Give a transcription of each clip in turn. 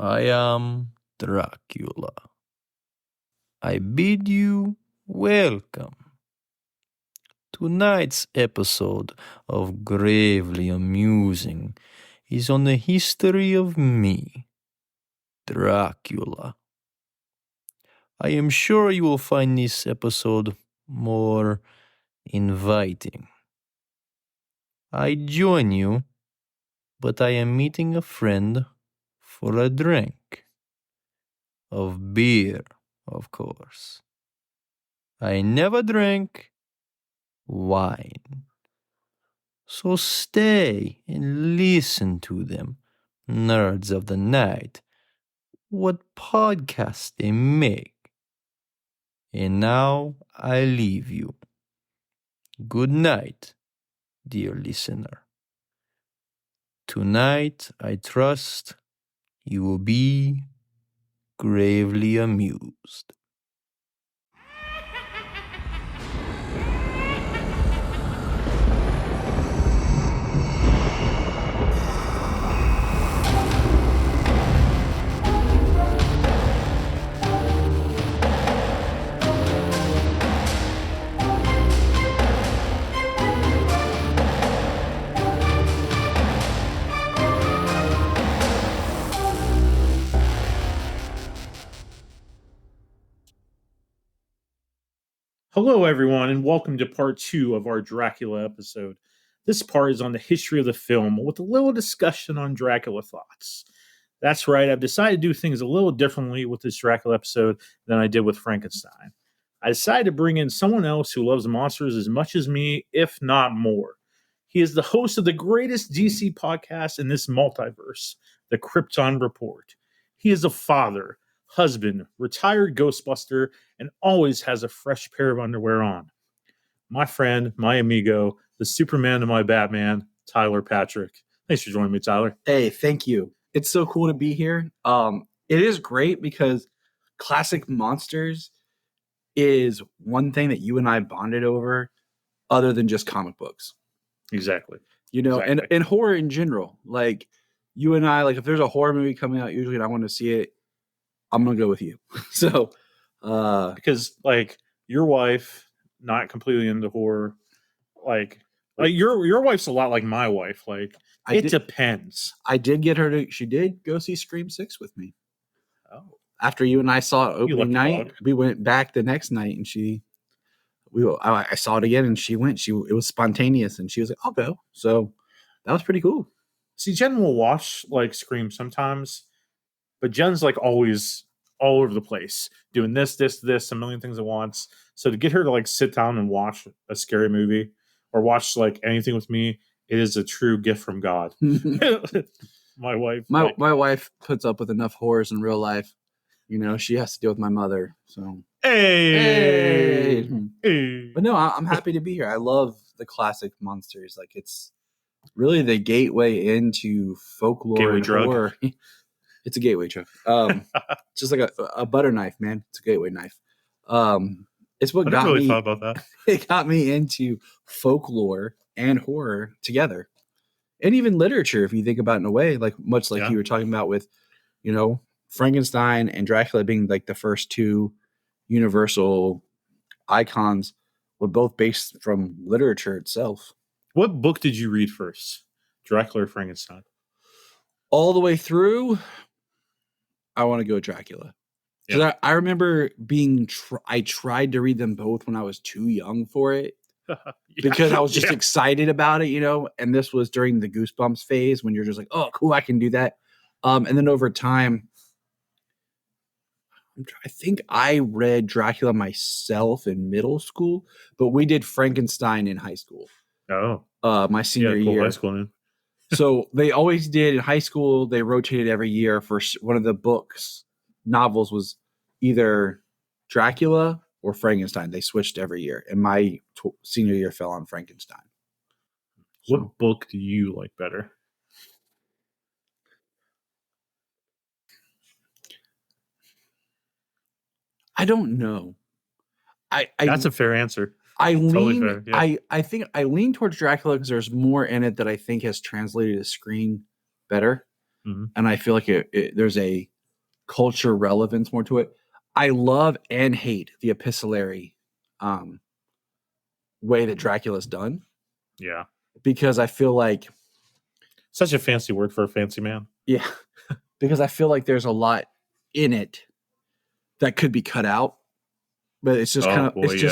I am Dracula. I bid you welcome. Tonight's episode of Gravely Amusing is on the history of me, Dracula. I am sure you will find this episode more inviting. I join you, but I am meeting a friend for a drink. Of beer, of course. I never drank wine. So stay and listen to them, nerds of the night, what podcasts they make. And now I leave you. Good night, dear listener. Tonight, I trust you will be gravely amused. Hello, everyone, and welcome to part 2 of our Dracula episode. This part is on the history of the film with a little discussion on Dracula thoughts. That's right, I've decided to do things a little differently with this Dracula episode than I did with Frankenstein. I decided to bring in someone else who loves monsters as much as me, if not more. He is the host of the greatest DC podcast in this multiverse, the Krypton Report. He is a father, husband, retired Ghostbuster, and always has a fresh pair of underwear on. My friend, my amigo, the Superman to my Batman, Tyler Patrick. Thanks for joining me, Tyler. Hey, thank you. It's so cool to be here. It is great because classic monsters is one thing that you and I bonded over other than just comic books. Exactly. You know, and horror in general. Like, you and I, like, if there's a horror movie coming out usually and I want to see it, I'm going to go with you. So, because, like, your wife, not completely into horror, like your wife's a lot like my wife. Like, it depends. I did get her to, she did go see Scream 6 with me. Oh. After you and I saw it opening night, we went back the next night and I saw it again and she went. It was spontaneous and she was like, I'll go. So that was pretty cool. See, Jen will watch, like, Scream sometimes, but Jen's, like, always all over the place, doing this, a million things at once. So to get her to, like, sit down and watch a scary movie or watch, like, anything with me, it is a true gift from God. My wife. My wife puts up with enough horrors in real life. You know, she has to deal with my mother. So Hey. But no, I'm happy to be here. I love the classic monsters. Like, it's really the gateway into folklore and horror. It's a gateway drug. Just like a butter knife, man. It's a gateway knife. It's what got me. Thought about that. It got me into folklore and horror together, and even literature. If you think about it in a way, like much like you were talking about with, you know, Frankenstein and Dracula being like the first two universal icons, were both based from literature itself. What book did you read first, Dracula or Frankenstein? All the way through, I want to go Dracula. Because I remember I tried to read them both when I was too young for it. Because I was just excited about it, you know. And this was during the Goosebumps phase when you're just like, oh, cool, I can do that. And then over time, I think I read Dracula myself in middle school, but we did Frankenstein in high school. Oh. My senior year. High school, man. So they always did in high school. They rotated every year for one of the novels was either Dracula or Frankenstein. They switched every year. And my senior year fell on Frankenstein. What book do you like better? I don't know. That's a fair answer. I think I lean towards Dracula because there's more in it that I think has translated to screen better. Mm-hmm. And I feel like there's a culture relevance more to it. I love and hate the epistolary way that Dracula's done. Yeah. Because I feel like such a fancy word for a fancy man. Yeah. Because I feel like there's a lot in it that could be cut out. But it's just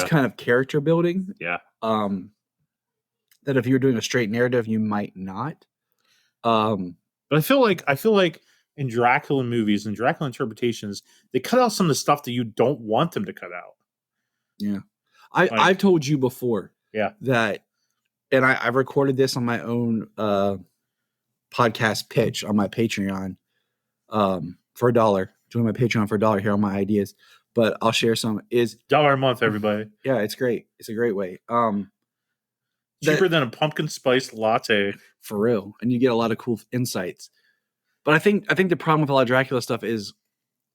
kind of character building. Yeah. That if you're doing a straight narrative, you might not. But I feel like in Dracula movies and Dracula interpretations, they cut out some of the stuff that you don't want them to cut out. Yeah. I've told you before. Yeah. That, and I've recorded this on my own podcast pitch on my Patreon for $1. Join my Patreon for $1 here on my ideas. But I'll share some. Is $1 a month, everybody. Yeah, it's great. It's a great way. Cheaper than a pumpkin spice latte. For real. And you get a lot of cool insights. But I think the problem with a lot of Dracula stuff is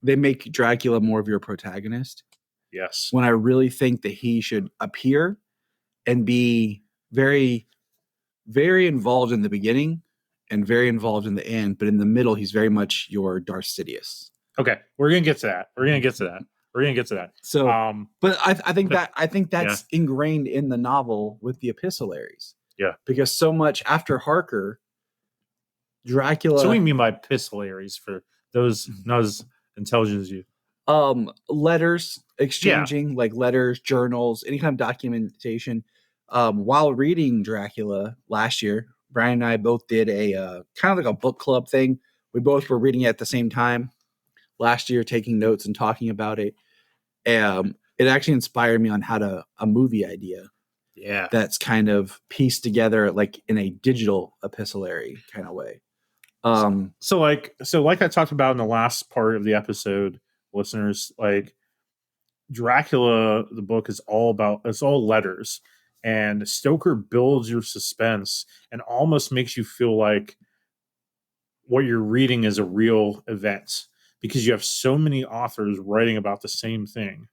they make Dracula more of your protagonist. Yes. When I really think that he should appear and be very, very involved in the beginning and very involved in the end. But in the middle, he's very much your Darth Sidious. Okay. We're going to get to that. So, but I think that's ingrained in the novel with the epistolaries. Yeah. Because so much after Harker, Dracula. So what do you mean by epistolaries for those not as intelligent as you? Letters, exchanging like letters, journals, any kind of documentation. While reading Dracula last year, Bryan and I both did a kind of like a book club thing. We both were reading it at the same time last year, taking notes and talking about it. It actually inspired me on a movie idea. Yeah. That's kind of pieced together like in a digital epistolary kind of way. So like I talked about in the last part of the episode, listeners, like Dracula, the book it's all letters, and Stoker builds your suspense and almost makes you feel like what you're reading is a real event because you have so many authors writing about the same thing.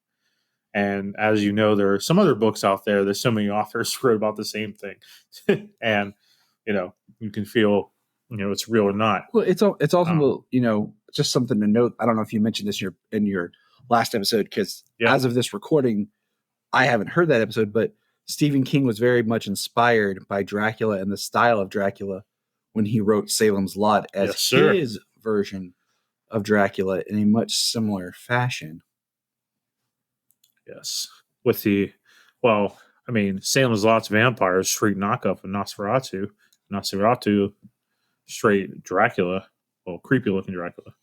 And as you know, there are some other books out there. There's so many authors wrote about the same thing. And, you can feel, it's real or not. Well, it's also, just something to note. I don't know if you mentioned this in your last episode, because as of this recording, I haven't heard that episode, but Stephen King was very much inspired by Dracula and the style of Dracula when he wrote Salem's Lot as his version of Dracula in a much similar fashion. Yes. With Salem's Lot's vampires, straight knockoff of Nosferatu. Nosferatu, straight Dracula. Well, creepy looking Dracula.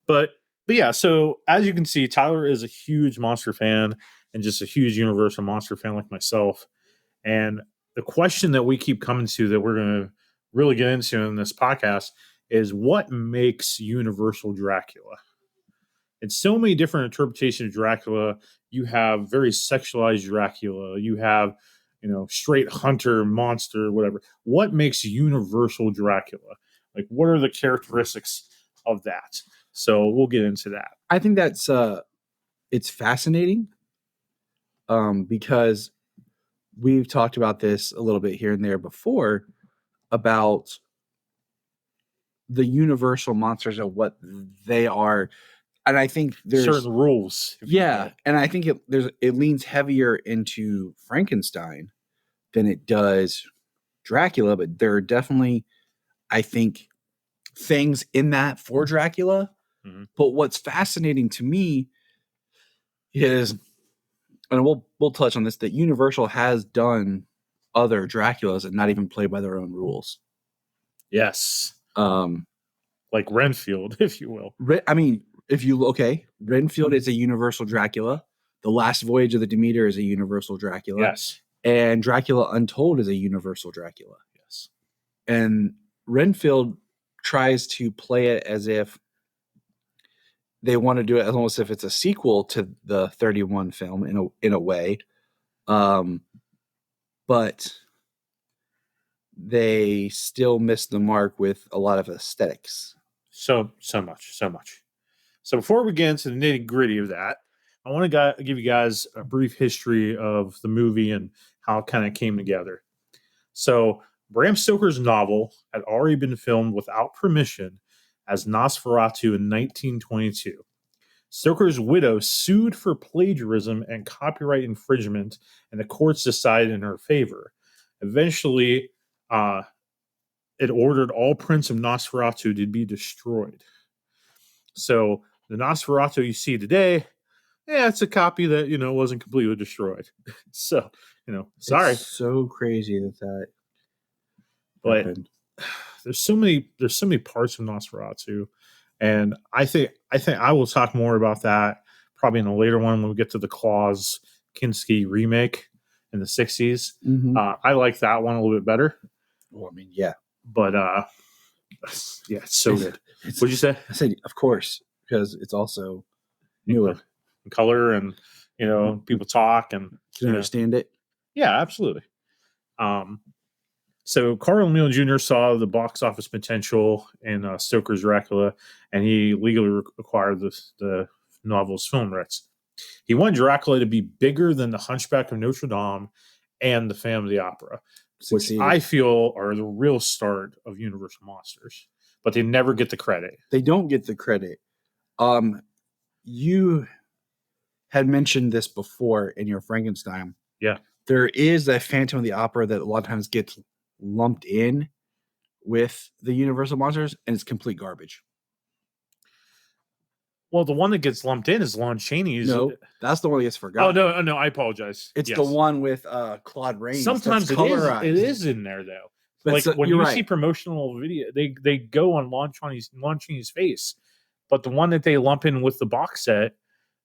But yeah, so as you can see, Tyler is a huge monster fan and just a huge Universal monster fan like myself. And the question that we keep coming to that we're going to really get into in this podcast is what makes Universal Dracula? And so many different interpretations of Dracula. You have very sexualized Dracula. You have, straight hunter, monster, whatever. What makes Universal Dracula? Like, what are the characteristics of that? So we'll get into that. I think that's it's fascinating because we've talked about this a little bit here and there before about the universal monsters of what they are. And I think there's certain rules. Yeah. And I think it leans heavier into Frankenstein than it does Dracula, but there are definitely, I think, things in that for Dracula. Mm-hmm. But what's fascinating to me is, and we'll touch on this, that Universal has done other Draculas and not even play by their own rules. Yes. Like Renfield, if you will. Renfield is a Universal Dracula. The Last Voyage of the Demeter is a Universal Dracula. Yes. And Dracula Untold is a Universal Dracula. Yes. And Renfield tries to play it as if they want to do it almost if it's a sequel to the 31 film in a way. But they still miss the mark with a lot of aesthetics. So much. So before we get into the nitty gritty of that, I want to give you guys a brief history of the movie and how it kind of came together. So Bram Stoker's novel had already been filmed without permission as Nosferatu in 1922. Stoker's widow sued for plagiarism and copyright infringement, and the courts decided in her favor. Eventually, it ordered all prints of Nosferatu to be destroyed. So the Nosferatu you see today, it's a copy that, wasn't completely destroyed. So, sorry. It's so crazy that But happened. there's so many parts of Nosferatu. And I think I will talk more about that probably in a later one when we get to the Klaus Kinski remake in the 60s. Mm-hmm. I like that one a little bit better. Well, I mean, yeah. But it's so good. What'd you say? I said, of course, because it's also newer. Color and, people talk and you understand it. Yeah, absolutely. So Carl Emil Jr. saw the box office potential in Stoker's Dracula, and he legally acquired the novel's film rights. He wanted Dracula to be bigger than the Hunchback of Notre Dame and the Phantom of the Opera, which I feel are the real start of Universal Monsters, but they never get the credit. They don't get the credit. You had mentioned this before in your Frankenstein. Yeah. There is a Phantom of the Opera that a lot of times gets lumped in with the Universal Monsters, and it's complete garbage. Well, the one that gets lumped in is Lon Chaney's. No, that's the one that gets forgotten. Oh, no, I apologize. It's the one with Claude Rains. Sometimes it is in there, though. But like when you see promotional video, they go on Lon Chaney's face. But the one that they lump in with the box set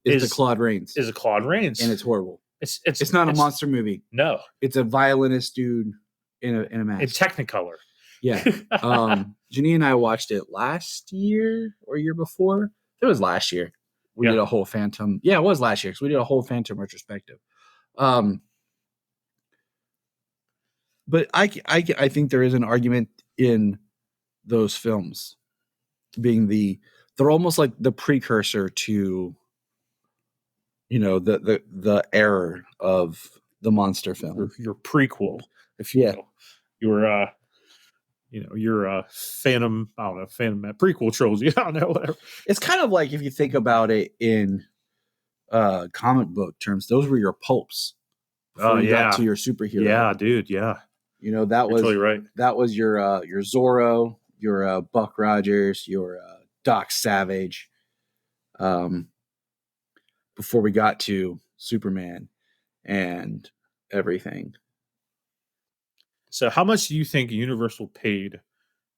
is the Claude Rains. Is a Claude Rains. And it's horrible. It's not a monster movie. No. It's a violinist dude in a mask. It's Technicolor. Yeah. Junia and I watched it last year or year before. It was last year. We did a whole Phantom. Yeah, it was last year because we did a whole Phantom retrospective. But I think there is an argument in those films being they're almost like the precursor to, the era of the monster film. Your prequel, if you will. Your Phantom, I don't know, Phantom prequel trilogy. I don't know, whatever. It's kind of like if you think about it in comic book terms, those were your pulps. Oh, yeah. Got to your superhero. Yeah, dude. Yeah. That was totally right. That was your Zorro, your Buck Rogers, your Doc Savage. Before we got to Superman and everything. So how much do you think Universal paid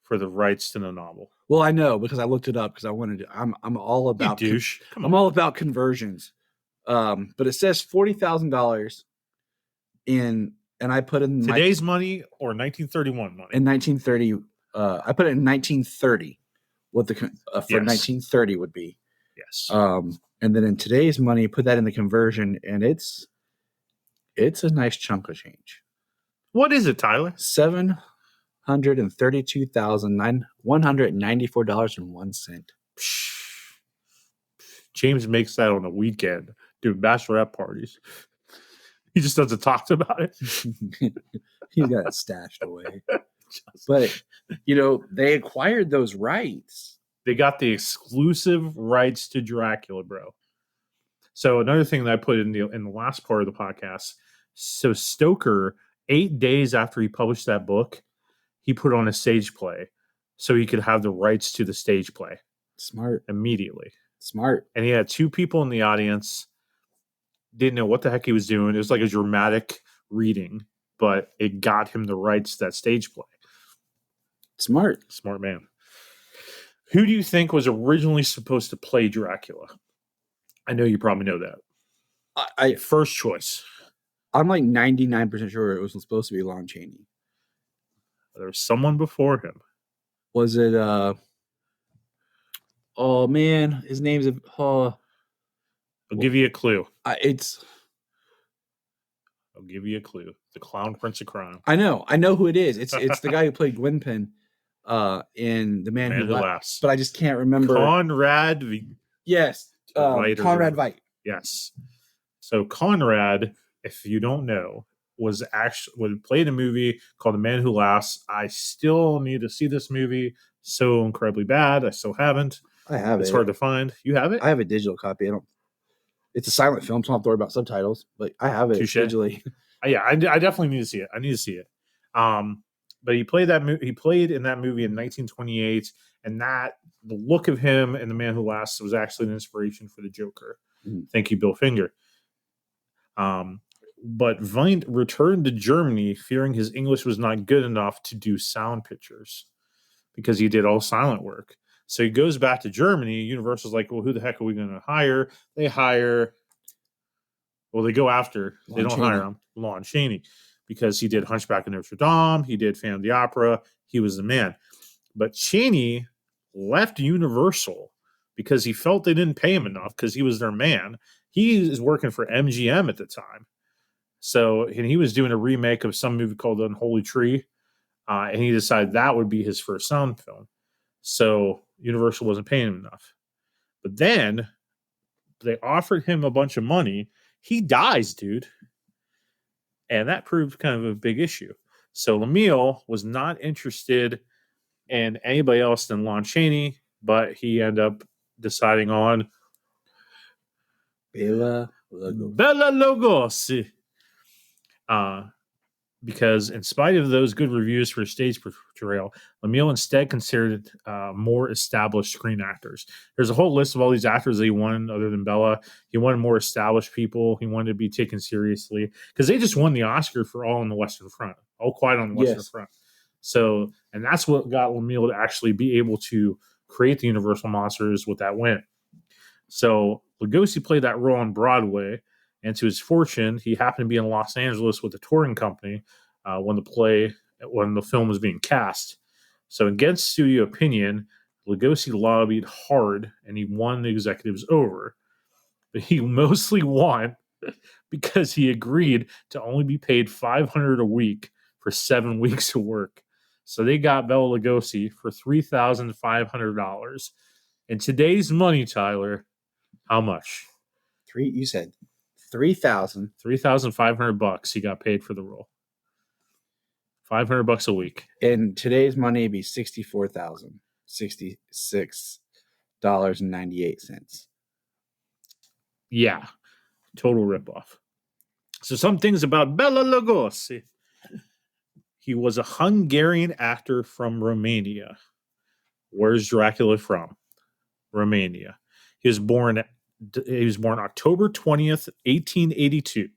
for the rights to the novel? Well, I know because I looked it up because I wanted to. I'm all about douche. I'm all about conversions. But it says $40,000 and I put in today's money or 1931 money. In 1930, I put it in 1930. What the for 1930 would be. Yes. And then in today's money, put that in the conversion, and it's a nice chunk of change. What is it, Tyler? $732,194.01. James makes that on a weekend, doing bachelorette parties. He just doesn't talk about it. He's got it stashed away. But they acquired those rights. They got the exclusive rights to Dracula, bro. So another thing that I put in the last part of the podcast. So Stoker, 8 days after he published that book, he put on a stage play so he could have the rights to the stage play. Smart. Immediately. Smart. And he had 2 people in the audience. Didn't know what the heck he was doing. It was like a dramatic reading, but it got him the rights to that stage play. Smart man. Who do you think was originally supposed to play Dracula? I know you probably know that. First choice. I'm like 99% sure it was supposed to be Lon Chaney. There was someone before him. Was it? Oh man, his name's. I'll give you a clue. I'll give you a clue. The Clown Prince of Crime. I know who it is. It's the guy who played Gwynplaine in The Man Who Laughs. But I just can't remember. Conrad. Yes, Conrad Veidt. Yes. So Conrad, if you don't know, played a movie called The Man Who Laughs. I still need to see this movie so incredibly bad. I still haven't. I have It's it. hard to find. You have it? I have a digital copy. It's a silent film, so I don't have to worry about subtitles. But I have it Touche. digitally. Yeah, I definitely need to see it. I need to see it. But he played He played in that movie in 1928, and the look of him and The Man Who Laughs was actually an inspiration for the Joker. Thank you, Bill Finger. But Vine returned to Germany, fearing his English was not good enough to do sound pictures because he did all silent work. So he goes back to Germany. Universal's like, well, who the heck are we going to hire? They go after. They don't hire him, Lon Chaney, because he did Hunchback of Notre Dame. He did Phantom of the Opera. He was the man. But Chaney left Universal because he felt they didn't pay him enough because he was their man. He is working for MGM at the time. So, and he was doing a remake of some movie called Unholy Tree. And he decided that would be his first sound film. So Universal wasn't paying him enough. But then they offered him a bunch of money. He dies, dude. And that proved kind of a big issue. So Lemieux was not interested in anybody else than Lon Chaney, but he ended up deciding on Bela Lugosi. Because in spite of those good reviews for stage portrayal, Lemieux instead considered more established screen actors. There's a whole list of all these actors that he wanted other than Bella. He wanted more established people. He wanted to be taken seriously because they just won the Oscar for All on the Western Front, All Quiet on the Western Front. So, and that's what got Lemieux to actually be able to create the Universal Monsters with that win. So Lugosi played that role on Broadway. And to his fortune, he happened to be in Los Angeles with a touring company when the film was being cast. So against studio opinion, Lugosi lobbied hard and he won the executives over. But he mostly won because he agreed to only be paid $500 a week for 7 weeks of work. So they got Bela Lugosi for $3,500. In today's money, Tyler, how much? You said $3,500 he got paid for the role. $500 a week. In today's money, it'd be $66.98. Yeah, total ripoff. So some things about Bela Lugosi. He was a Hungarian actor from Romania. Where's Dracula from? Romania. He was born October 20th, 1882.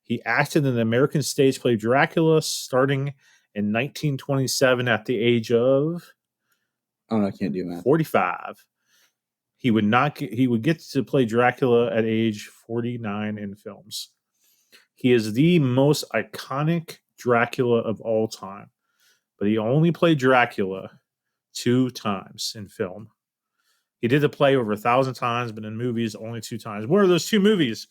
He acted in the American stage play Dracula starting in 1927 at the age of I can't do math. 45. He would get to play Dracula at age 49 in films. He is the most iconic Dracula of all time, but he only played Dracula 2 times in film. He did the play over 1,000 times, but in movies only 2 times. What are those 2 movies?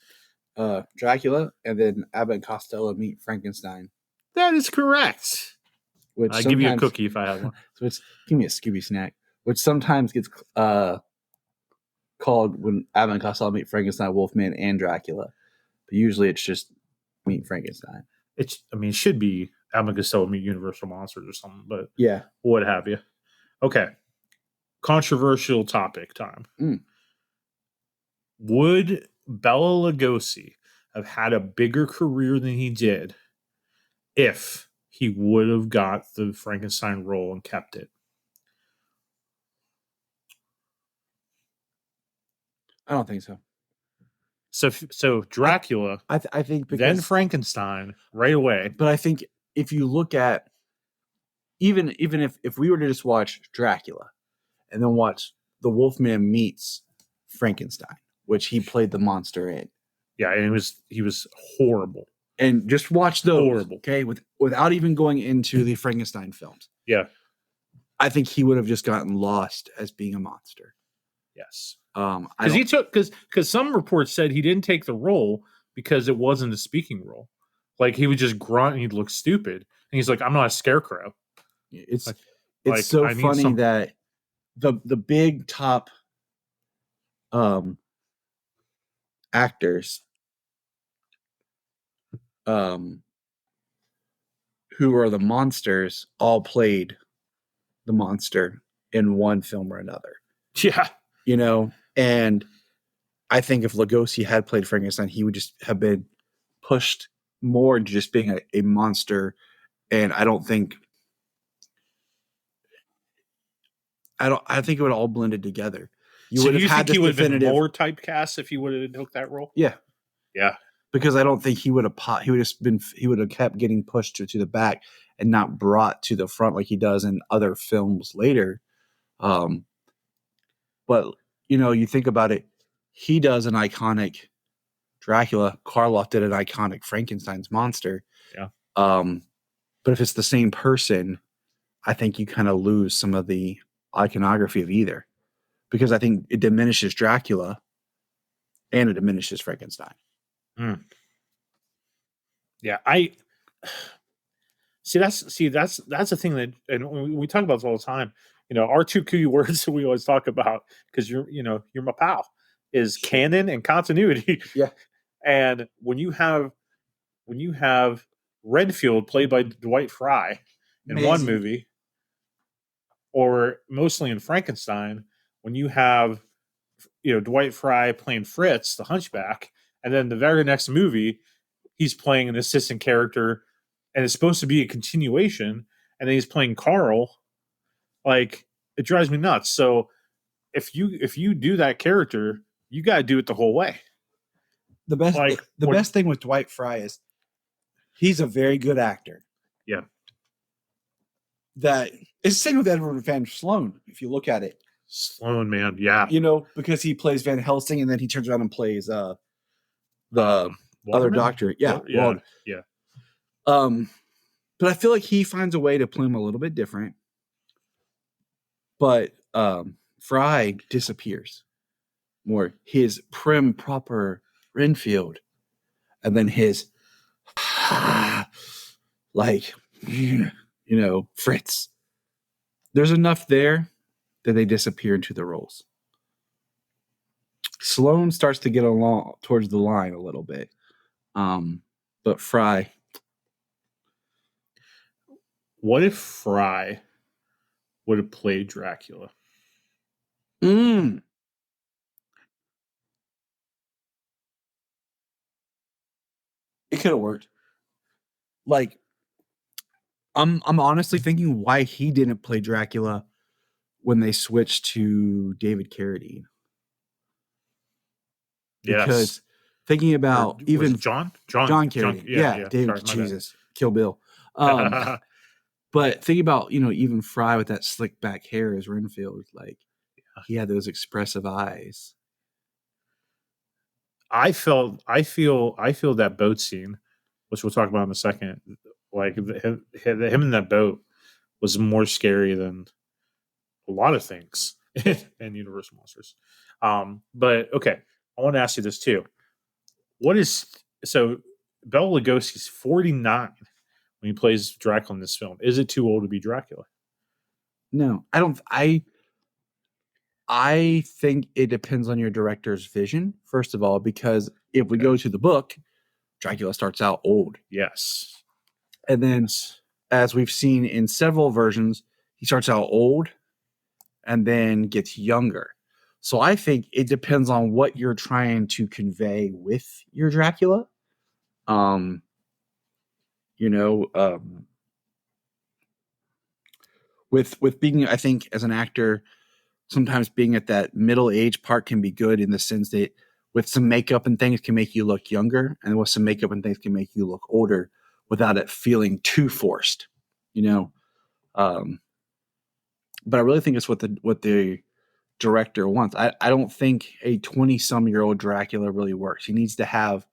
Dracula and then Abbott and Costello Meet Frankenstein. That is correct. I'll give you a cookie if I have one. Give me a Scooby snack, which sometimes gets called when Abbott and Costello Meet Frankenstein, Wolfman, and Dracula. But usually it's just Meet Frankenstein. It should be Abbott and Costello Meet Universal Monsters or something, but yeah, what have you. Okay. Controversial topic time. Would Bela Lugosi have had a bigger career than he did if he would have got the Frankenstein role and kept it? I don't think so. So Dracula, I think because, then Frankenstein right away. But I think if you look at even if we were to just watch Dracula and then watch The Wolfman Meets Frankenstein, which he played the monster in. Yeah, and he was horrible. And just watch those, horrible. Okay, without even going into the Frankenstein films. Yeah. I think he would have just gotten lost as being a monster. Yes. Because some reports said he didn't take the role because it wasn't a speaking role. Like he would just grunt and he'd look stupid. And he's like, I'm not a scarecrow. It's so funny that the big top actors who are the monsters all played the monster in one film or another. Yeah. You know, and I think if Lugosi had played Frankenstein, he would just have been pushed more into just being a monster. And I think it would all blended together. You would have had this definitive. Been more typecast if he would have took that role? Yeah. Yeah. Because I don't think he would have he would have kept getting pushed to the back and not brought to the front like he does in other films later. But you know, you think about it, he does an iconic Dracula. Karloff did an iconic Frankenstein's monster. Yeah. But if it's the same person, I think you kind of lose some of the iconography of either, because I think it diminishes Dracula and it diminishes Frankenstein. Mm. Yeah, I see. That's the thing that, and we talk about this all the time. You know, our two key words that we always talk about, because you're my pal, is canon and continuity. Yeah. And when you have Renfield played by Dwight Fry in one movie, or mostly in Frankenstein, when you have Dwight Fry playing Fritz, the Hunchback, and then the very next movie he's playing an assistant character, and it's supposed to be a continuation, and then he's playing Carl. Like, it drives me nuts. So if you do that character, you got to do it the whole way. The best thing with Dwight Fry is he's a very good actor. Yeah. That it's the same with Edward Van Sloan, if you look at it. Sloan, man, yeah. You know, because he plays Van Helsing and then he turns around and plays the other doctor. Yeah. Yeah. But I feel like he finds a way to play him a little bit different. But Fry disappears more. His prim, proper Renfield, and then his like, Fritz. There's enough there that they disappear into the roles. Sloan starts to get along towards the line a little bit. But Fry. What if Fry would have played Dracula? It could have worked. Like, I'm honestly thinking why he didn't play Dracula when they switched to David Carradine. Yes. Because thinking about even John Carradine. Yeah, David. Sorry, Jesus. Kill Bill. But think about, even Fry with that slick back hair as Renfield, like he had those expressive eyes. I feel that boat scene, which we'll talk about in a second, like him in that boat was more scary than a lot of things in Universal Monsters. But okay, I want to ask you this too. So Bela Lugosi's 49 when he plays Dracula in this film. Is it too old to be Dracula? No, I don't. I think it depends on your director's vision, first of all, because if we go to the book, Dracula starts out old. Yes. And then, as we've seen in several versions, he starts out old and then gets younger. So I think it depends on what you're trying to convey with your Dracula. With being, I think, as an actor, sometimes being at that middle age part can be good in the sense that with some makeup and things can make you look younger, and with some makeup and things can make you look older without it feeling too forced, But I really think it's what the director wants. I don't think a 20-some-year-old Dracula really works. He needs to have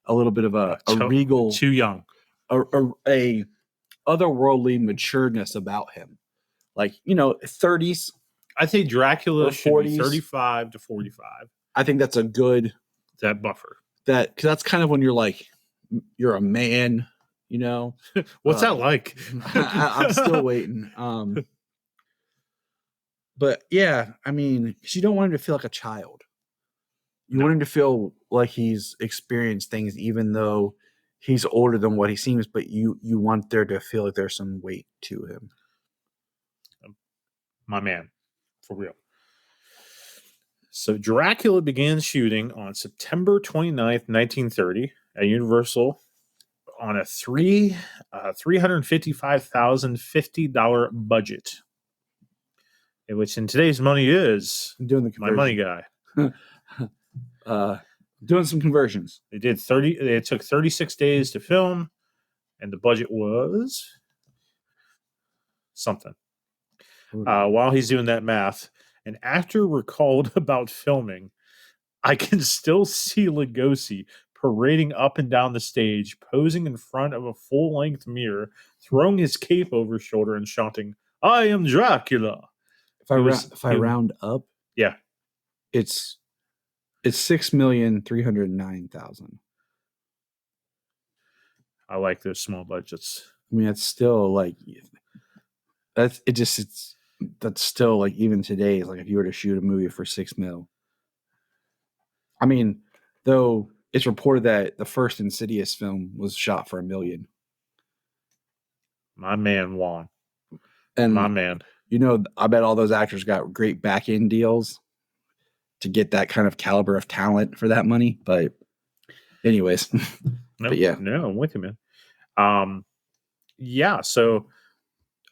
a little bit of a regal, too young, a otherworldly matureness about him, like 30s. I think Dracula should be 35 to 45. I think that's a good buffer. Because that's kind of when you're like, you're a man, What's that like? I'm still waiting. But yeah, I mean, because you don't want him to feel like a child. You want him to feel like he's experienced things, even though he's older than what he seems, but you want there to feel like there's some weight to him. My man, for real. So Dracula began shooting on September 29th, 1930 at Universal on a $355,050 budget, which in today's money is I'm doing the my money guy. Doing some conversions. They did 30. It took 36 days to film, and the budget was something. While he's doing that math, an actor recalled about filming, "I can still see Lugosi parading up and down the stage, posing in front of a full-length mirror, throwing his cape over his shoulder and shouting, 'I am Dracula.'" If I round up, yeah, it's $6,309,000. I like those small budgets. I mean, it's still like that's still like even today is like if you were to shoot a movie for $6 million. I mean, though it's reported that the first Insidious film was shot for $1 million. My man Juan. And my man. You know, I bet all those actors got great back end deals to get that kind of caliber of talent for that money. But anyways, No, I'm with you, man. So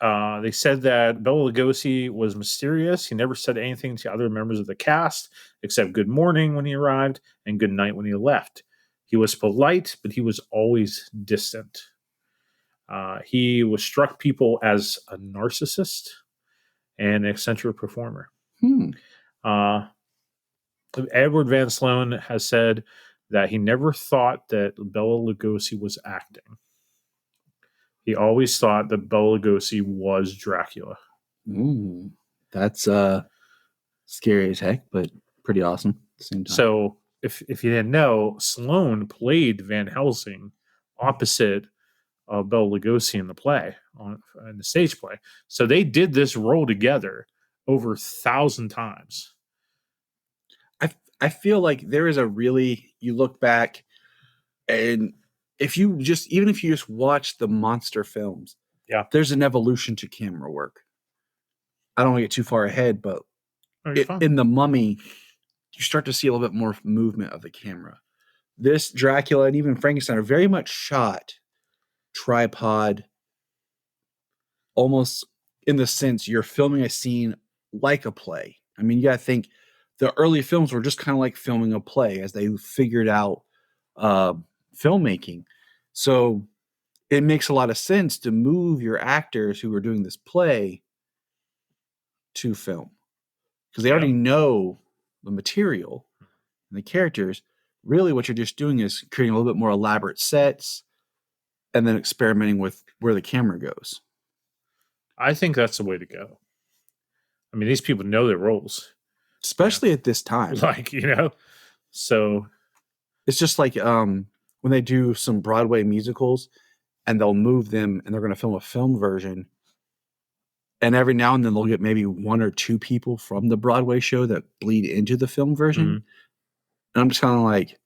they said that Bela Lugosi was mysterious. He never said anything to other members of the cast except good morning when he arrived and good night when he left. He was polite, but he was always distant. He was struck people as a narcissist and an eccentric performer. Edward Van Sloan has said that he never thought that Bela Lugosi was acting. He always thought that Bela Lugosi was Dracula. That's scary as heck, but pretty awesome at the same time. So if you didn't know, Sloan played Van Helsing opposite of Bela Lugosi in the play, in the stage play. So they did this role together over 1,000 times. I feel like there is you look back and even if you just watch the monster films, there's an evolution to camera work. I don't want to get too far ahead, but in The Mummy, you start to see a little bit more movement of the camera. This Dracula and even Frankenstein are very much shot tripod, almost in the sense you're filming a scene like a play. I mean, you got to think the early films were just kind of like filming a play as they figured out filmmaking. So it makes a lot of sense to move your actors who are doing this play to film because they already know the material and the characters. Really what you're just doing is creating a little bit more elaborate sets and then experimenting with where the camera goes. I think that's the way to go. I mean, these people know their roles. Especially at this time. So it's just like when they do some Broadway musicals and they'll move them and they're going to film a film version. And every now and then they'll get maybe one or two people from the Broadway show that bleed into the film version. Mm-hmm. And I'm just kind of like,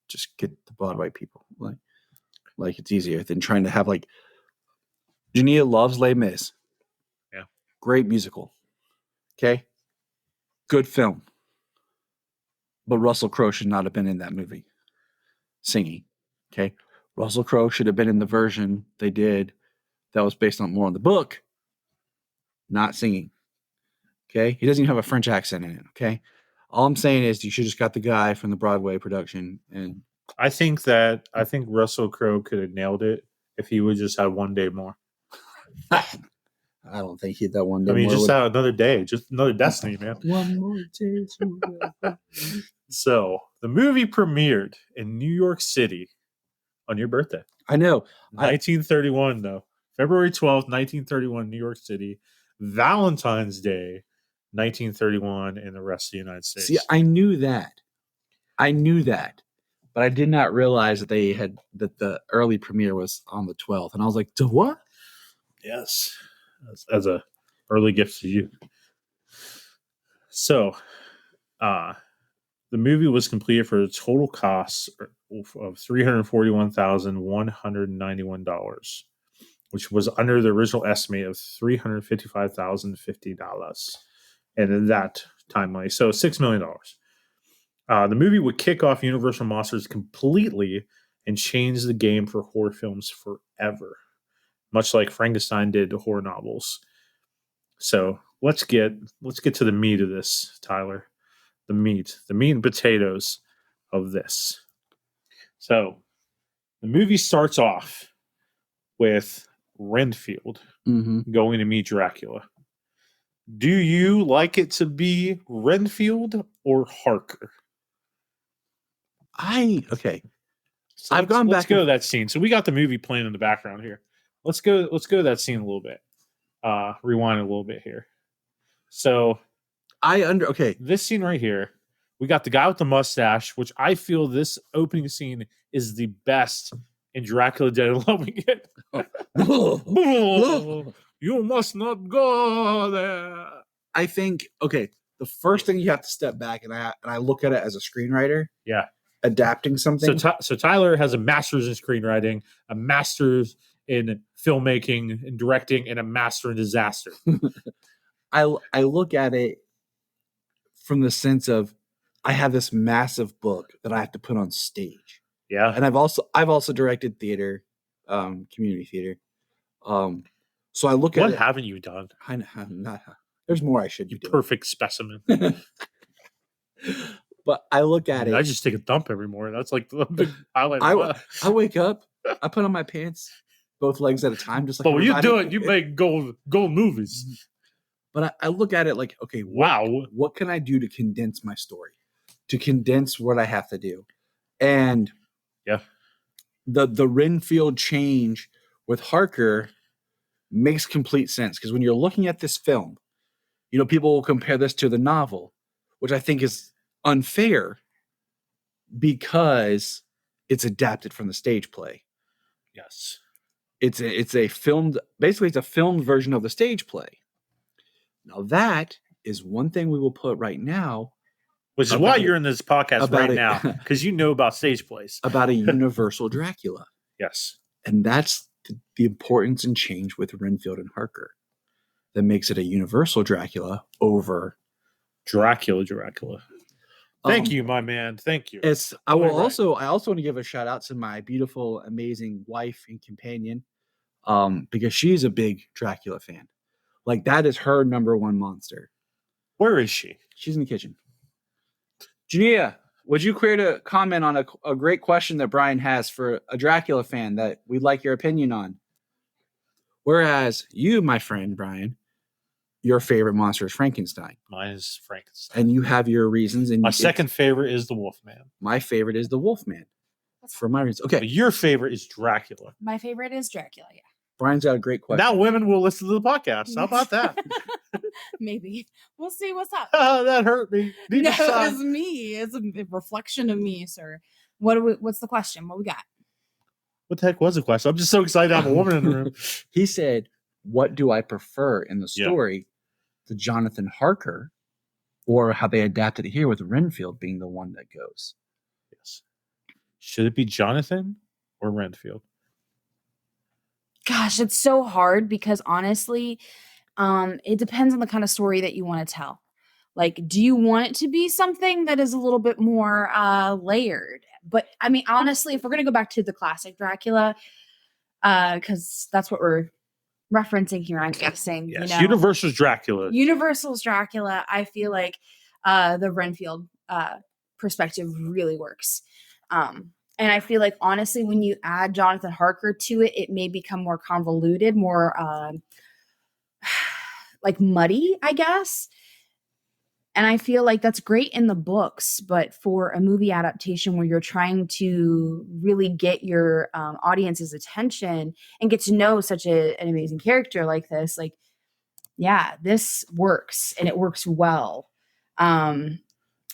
just get the Broadway people. Like it's easier than trying to have like Junia loves Les Mis. Yeah. Great musical. Okay. Good film. But Russell Crowe should not have been in that movie singing. Okay. Russell Crowe should have been in the version they did that was based on more on the book, not singing. Okay. He doesn't even have a French accent in it. Okay. All I'm saying is you should just got the guy from the Broadway production. And I think Russell Crowe could have nailed it if he would just have one day more. I don't think he had that one day. I mean, just have another day, just another destiny, man. One more day. So the movie premiered in New York City on your birthday. I know. 1931, though. February 12th, 1931, New York City. Valentine's Day, 1931, in the rest of the United States. See, I knew that. But I did not realize that that the early premiere was on the 12th. And I was like, to what? Yes. As a early gift to you. So, The movie was completed for a total cost of $341,191, which was under the original estimate of $355,050, and in that timeline, so $6 million. The movie would kick off Universal Monsters completely and change the game for horror films forever, much like Frankenstein did to horror novels. So let's get to the meat of this, Tyler. The meat and potatoes of this. So the movie starts off with Renfield going to meet Dracula. Do you like it to be Renfield or Harker? Okay. So I've gone back. Let's go to that scene. So we got the movie playing in the background here. Let's go to that scene a little bit. Rewind a little bit here. So this scene right here, we got the guy with the mustache, which I feel this opening scene is the best in Dracula Dead and Loving It. You must not go there. I think the first thing you have to step back and I look at it as a screenwriter. Yeah. Adapting something. So Tyler has a master's in screenwriting, a master's in filmmaking and directing, and a master in disaster. I look at it from the sense of I have this massive book that I have to put on stage. Yeah. And I've also directed theater, community theater. So I look at what it. haven't you done? There's more I should be doing. Perfect specimen. But I look at it. I just take a dump every morning. That's like the big highlight. I wake up, I put on my pants, both legs at a time, just like. But when you do it, you make gold movies. But I look at it like, okay, wow, what can I do to condense my story, to condense what I have to do, and the Renfield change with Harker makes complete sense because when you're looking at this film, people will compare this to the novel, which I think is unfair because it's adapted from the stage play. Yes. It's a filmed version of the stage play. Now that is one thing we will put right now. Which is why you're in this podcast right now, because you know about stage plays. About a universal Dracula. Yes. And that's the importance and change with Renfield and Harker that makes it a universal Dracula over Dracula. Thank you, my man. Thank you. I also want to give a shout out to my beautiful, amazing wife and companion, because she's a big Dracula fan. Like that is her number one monster. Where is she? She's in the kitchen. Junia, would you create a comment on a great question that Bryan has for a Dracula fan that we'd like your opinion on? Whereas you, my friend Bryan, your favorite monster is Frankenstein. Mine is Frankenstein. And you have your reasons. And my second favorite is the Wolfman. My favorite is the Wolfman. For my reasons. Okay. But your favorite is Dracula. My favorite is Dracula, yeah. Bryan's got a great question. Now women will listen to the podcast. How about that? Maybe. We'll see what's up. That hurt me. No, it's me. It's a reflection of me, sir. What's the question? What we got? What the heck was the question? I'm just so excited to have a woman in the room. He said, what do I prefer in the story? The Jonathan Harker, or how they adapted it here with Renfield being the one that goes? Yes. Should it be Jonathan or Renfield? Gosh, it's so hard because honestly, it depends on the kind of story that you want to tell. Like, do you want it to be something that is a little bit more layered? But I mean, honestly, if we're going to go back to the classic Dracula, because that's what we're referencing here, I'm guessing. Yes, Universal's Dracula. Universal's Dracula, I feel like the Renfield perspective really works. And I feel like, honestly, when you add Jonathan Harker to it, it may become more convoluted, more like muddy, I guess. And I feel like that's great in the books, but for a movie adaptation where you're trying to really get your audience's attention and get to know such an amazing character like this, like, yeah, this works and it works well.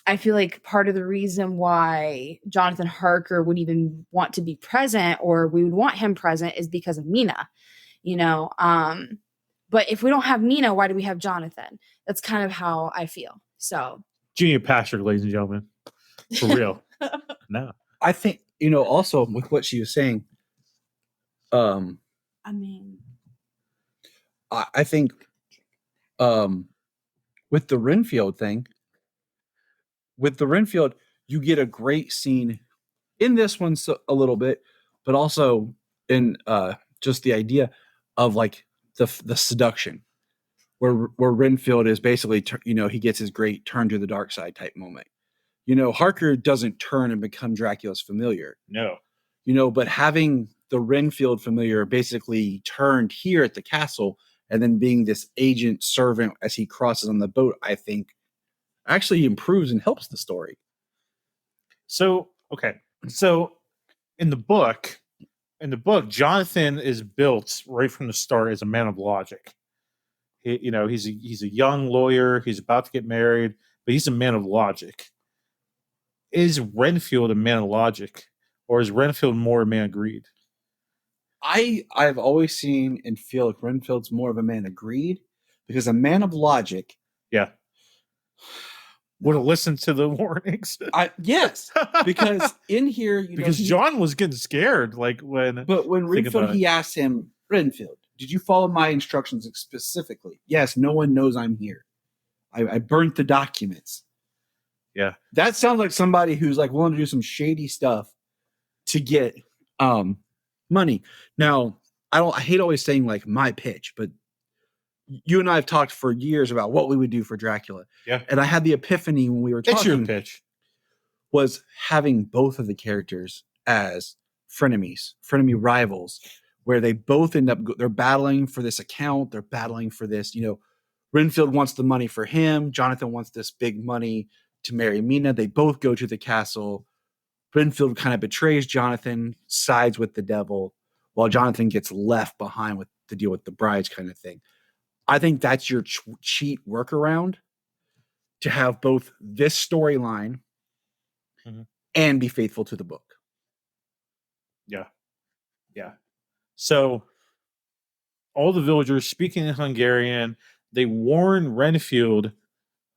I feel like part of the reason why Jonathan Harker would even want to be present, or we would want him present, is because of Mina, but if we don't have Mina, why do we have Jonathan? That's kind of how I feel. So Junia Patrick, ladies and gentlemen. For real. No. I think, also with what she was saying, I mean, I think with the Renfield thing, you get a great scene in this one a little bit, but also in just the idea of like the seduction, where Renfield is basically he gets his great turn to the dark side type moment. Harker doesn't turn and become Dracula's familiar. No. But having the Renfield familiar basically turned here at the castle and then being this agent servant as he crosses on the boat, I think actually improves and helps the story. So, okay. So in the book, Jonathan is built right from the start as a man of logic. He's a young lawyer. He's about to get married, but he's a man of logic. Is Renfield a man of logic, or is Renfield more a man of greed? I've always seen and feel like Renfield's more of a man of greed, because a man of logic, yeah, would have listened to the warnings. Yes, because in here, because John was getting scared, like when Renfield, he asked him, Renfield, did you follow my instructions specifically? Yes, no one knows I'm here. I burnt the documents. Yeah, that sounds like somebody who's like willing to do some shady stuff to get money. Now, I hate always saying like my pitch, but you and I have talked for years about what we would do for Dracula. Yeah. And I had the epiphany when we were talking. It's your pitch. Was having both of the characters as frenemy rivals, where they both end up, they're battling for this account. They're battling for this, Renfield wants the money for him. Jonathan wants this big money to marry Mina. They both go to the castle. Renfield kind of betrays Jonathan, sides with the devil, while Jonathan gets left behind with to deal with the brides kind of thing. I think that's your cheat workaround to have both this storyline and be faithful to the book. Yeah. Yeah. So all the villagers speaking in Hungarian, they warn Renfield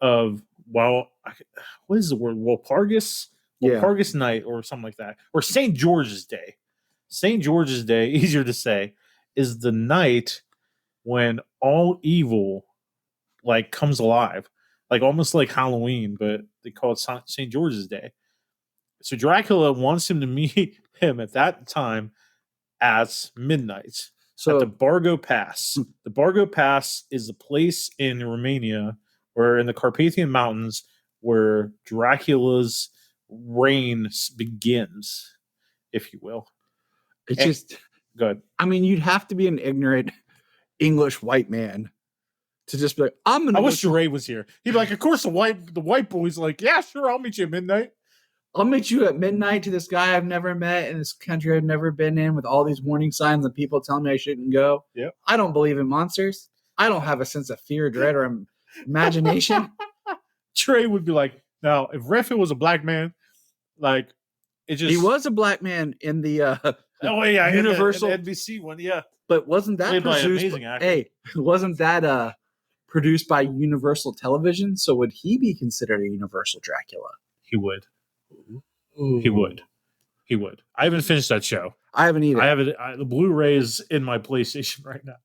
of, what is the word? Walpurgis? Walpurgis night or something like that. Or St. George's Day. St. George's Day, easier to say, is the night when all evil like comes alive. Like almost like Halloween, but they call it St. George's Day. So Dracula wants him to meet him at that time at midnight. So at the Bargo Pass. The Bargo Pass is a place in Romania or in the Carpathian Mountains where Dracula's reign begins, if you will. It's just good. I mean, you'd have to be an ignorant English white man to just be like, I wish Ray was here. He'd be like, of course, the white boy's like, yeah, sure, I'll meet you at midnight. I'll meet you at midnight to this guy I've never met in this country I've never been in, with all these warning signs and people telling me I shouldn't go. Yep. I don't believe in monsters. I don't have a sense of fear, dread, or imagination. Trey would be like, now, if Renfield was a black man, like, it just... He was a black man in the Universal in the NBC one, yeah. But wasn't that wasn't that produced by Universal Television? So would he be considered a Universal Dracula? He would. Ooh. He would. I haven't finished that show. I haven't either. I have it. The Blu-ray is in my PlayStation right now.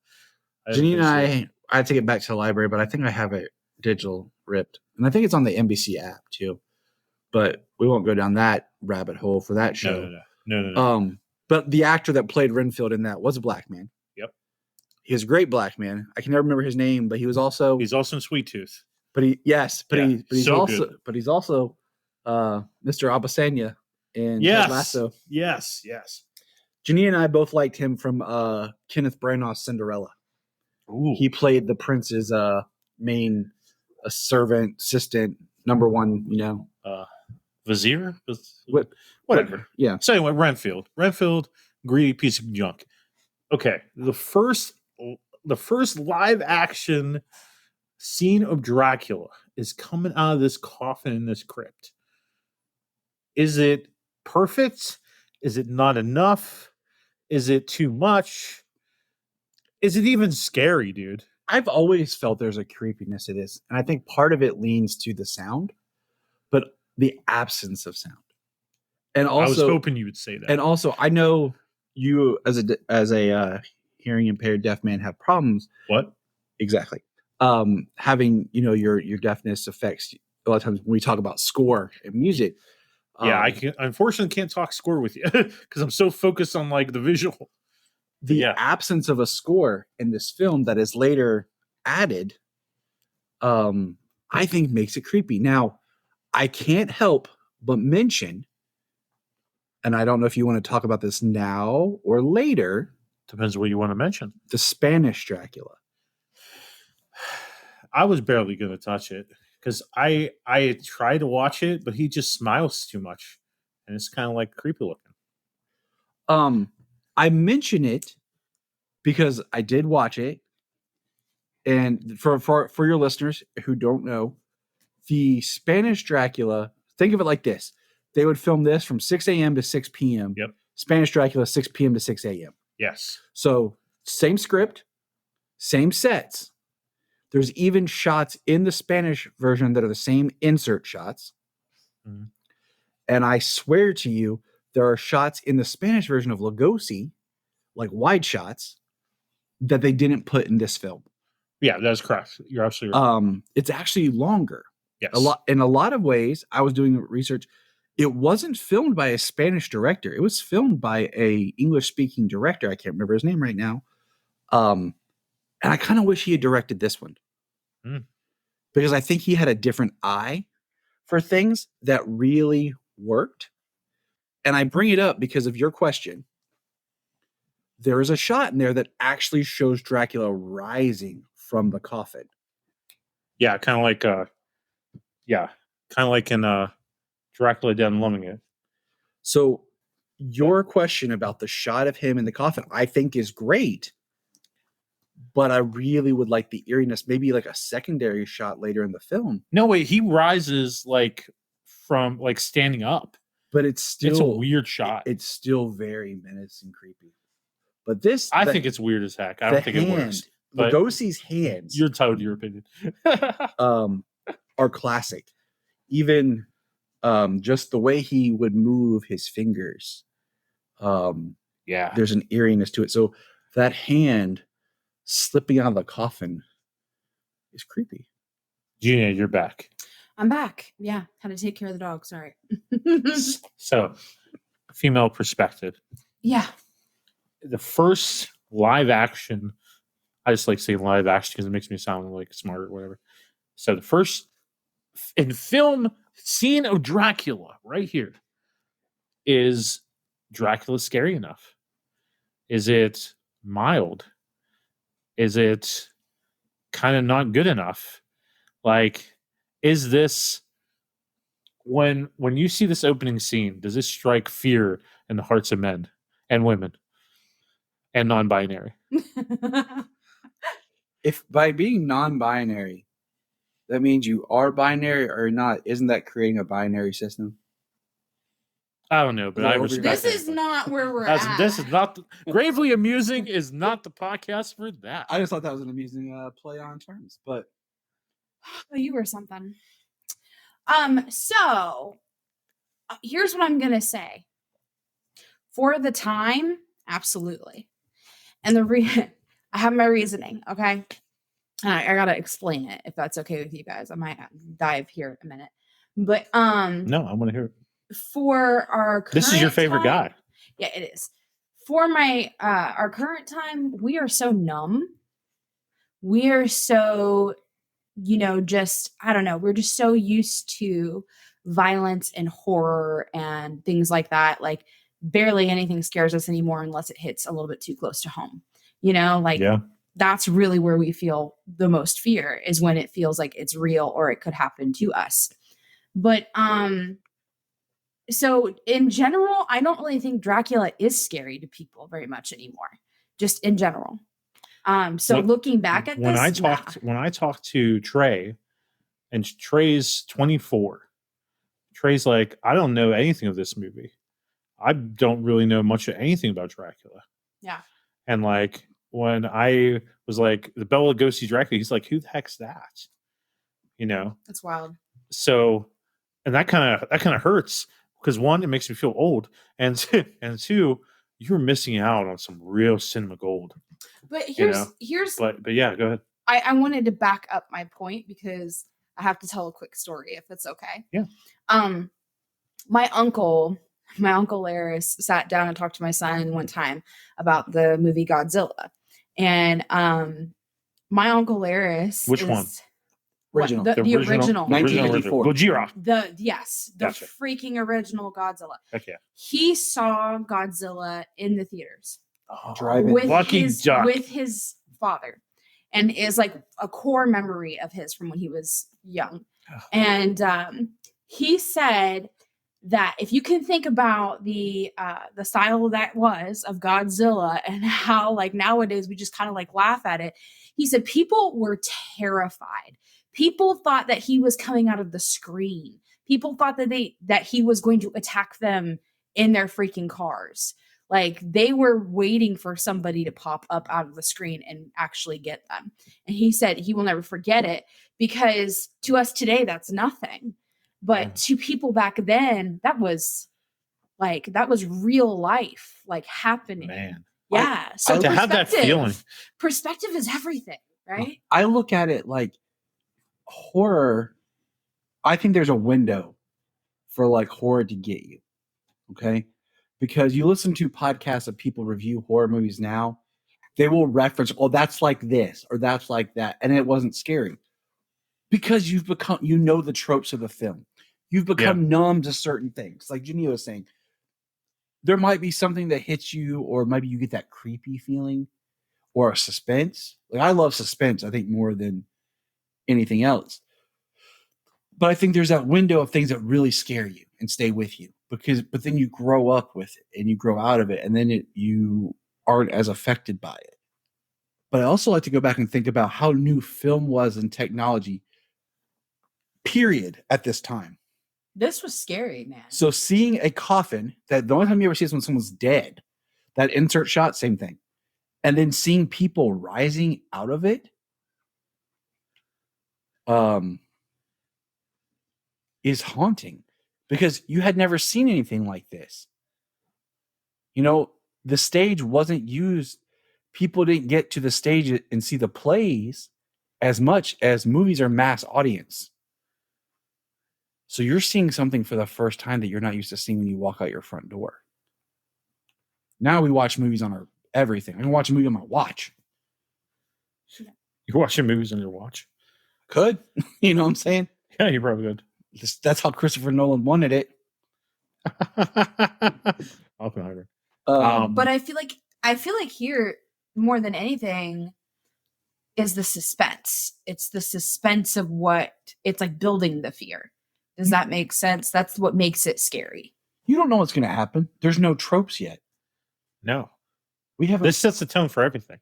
Janine and I had to get back to the library, but I think I have it digital ripped, and I think it's on the NBC app too. But we won't go down that rabbit hole for that show. No. But the actor that played Renfield in that was a black man. Yep. He was a great black man. I can never remember his name, but he's also in Sweet Tooth. He's also Mr. Abasanya in Ted Lasso. Yes. Janine and I both liked him from Kenneth Branagh's Cinderella. Ooh. He played the prince's main servant, assistant, number one, Vizier? Whatever. Yeah. So anyway, Renfield, greedy piece of junk. Okay. The first live action scene of Dracula is coming out of this coffin in this crypt. Is it perfect? Is it not enough? Is it too much? Is it even scary, dude? I've always felt there's a creepiness to this, and I think part of it leans to the sound. But the absence of sound. And also, I was hoping you would say that. And also, I know you as a hearing impaired deaf man have problems. What? Exactly. Having your deafness affects a lot of times when we talk about score and music. Yeah, I unfortunately can't talk score with you because I'm so focused on like the visual. The absence of a score in this film that is later added, I think makes it creepy. Now, I can't help but mention, and I don't know if you want to talk about this now or later. Depends what you want to mention. The Spanish Dracula. I was barely going to touch it because I tried to watch it, but he just smiles too much, and it's kind of like creepy looking. I mention it because I did watch it, and for your listeners who don't know, the Spanish Dracula. Think of it like this: they would film this from 6 a.m. to 6 p.m. Yep. Spanish Dracula 6 p.m. to 6 a.m. Yes. So same script, same sets. There's even shots in the Spanish version that are the same insert shots. Mm-hmm. And I swear to you, there are shots in the Spanish version of Lugosi, like wide shots, that they didn't put in this film. Yeah, that's correct. You're absolutely right. It's actually longer. Yes. In a lot of ways, I was doing research. It wasn't filmed by a Spanish director. It was filmed by a English-speaking director. I can't remember his name right now. And I kind of wish he had directed this one. Because I think he had a different eye for things that really worked. And I bring it up because of your question. There is a shot in there that actually shows Dracula rising from the coffin. Yeah, kind of like in Dracula Dead and Loving It. So your question about the shot of him in the coffin, I think is great. But I really would like the eeriness, maybe like a secondary shot later in the film. No, wait, he rises like from like standing up. But it's a weird shot. It's still very menacing, creepy. But this, I think it's weird as heck. I don't think it works. Lugosi's hands, you're told your opinion, are classic. Even just the way he would move his fingers. There's an eeriness to it. So that hand slipping out of the coffin is creepy. Junia, you're back. I'm back. Yeah, had to take care of the dog. Sorry. So, female perspective. Yeah. The first live action, I just like saying live action because it makes me sound like smart or whatever. So the first in film scene of Dracula right here. Is Dracula scary enough? Is it mild? Is it kind of not good enough? Like, is this when you see this opening scene, does this strike fear in the hearts of men and women and non-binary? If by being non-binary, that means you are binary or not, isn't that creating a binary system? I don't know, but I respect this is not where we're at. This is not Gravely Amusing is not the podcast for that. I just thought that was an amusing play on terms, but you were something. So here's what I'm gonna say. For the time, absolutely. And I have my reasoning, okay? And I gotta explain it if that's okay with you guys. I might dive here in a minute. But no, I want to hear it. For our current this is your favorite time, guy. Yeah, it is. For my our current time, we are so numb. We are so, just I don't know, we're just so used to violence and horror and things like that. Like barely anything scares us anymore unless it hits a little bit too close to home. That's really where we feel the most fear, is when it feels like it's real or it could happen to us. But so in general, I don't really think Dracula is scary to people very much anymore, just in general. Looking back at when this, I talked to Trey, and Trey's 24, Trey's like, I don't know anything of this movie. I don't really know much of anything about Dracula. Yeah. And like when I was like, the Bela Lugosi Dracula, he's like, who the heck's that? That's wild. So And that kind of hurts because one, it makes me feel old, and two, you're missing out on some real cinema gold. But here's but yeah, go ahead. I wanted to back up my point because I have to tell a quick story if it's okay. Yeah. My uncle Laris sat down and talked to my son one time about the movie Godzilla. And my uncle Laris Which one? Original. The original. 1984. Gojira. The Gotcha. freaking original Godzilla. Okay. He saw Godzilla in the theaters Drive-in. with his father, and is like a core memory of his from when he was young. And he said that if you can think about the style that was of Godzilla and how like nowadays we just kind of like laugh at it, he said people were terrified. People thought that he was coming out of the screen. People thought that he was going to attack them in their freaking cars. Like they were waiting for somebody to pop up out of the screen and actually get them. And he said he will never forget it because to us today, that's nothing. But to people back then, that was real life, like happening. Man. Yeah. So to have that feeling. Perspective is everything, right? I look at it like horror. I think there's a window for like horror to get you. Okay. Because you listen to podcasts of people review horror movies now, they will reference, oh, that's like this or that's like that. And it wasn't scary because you've become, the tropes of the film. You've become numb to certain things. Like Junia was saying, there might be something that hits you, or maybe you get that creepy feeling or a suspense. Like I love suspense, I think, more than anything else. But I think there's that window of things that really scare you and stay with you but then you grow up with it and you grow out of it, and then you aren't as affected by it. But I also like to go back and think about how new film was in technology, period, at this time. This was scary, man. So seeing a coffin, that the only time you ever see is when someone's dead, that insert shot, same thing. And then seeing people rising out of it, is haunting because you had never seen anything like this. The stage wasn't used. People didn't get to the stage and see the plays as much as movies are mass audience. So you're seeing something for the first time that you're not used to seeing when you walk out your front door. Now we watch movies on our everything. I can watch a movie on my watch. You're watching movies on your watch? Could. You know what I'm saying? Yeah, you probably could. That's how Christopher Nolan wanted it. Oppenheimer. But I feel like here more than anything is the suspense. It's the suspense of what it's like building the fear. Does that make sense? That's what makes it scary. You don't know what's going to happen. There's no tropes yet. No. This sets the tone for everything.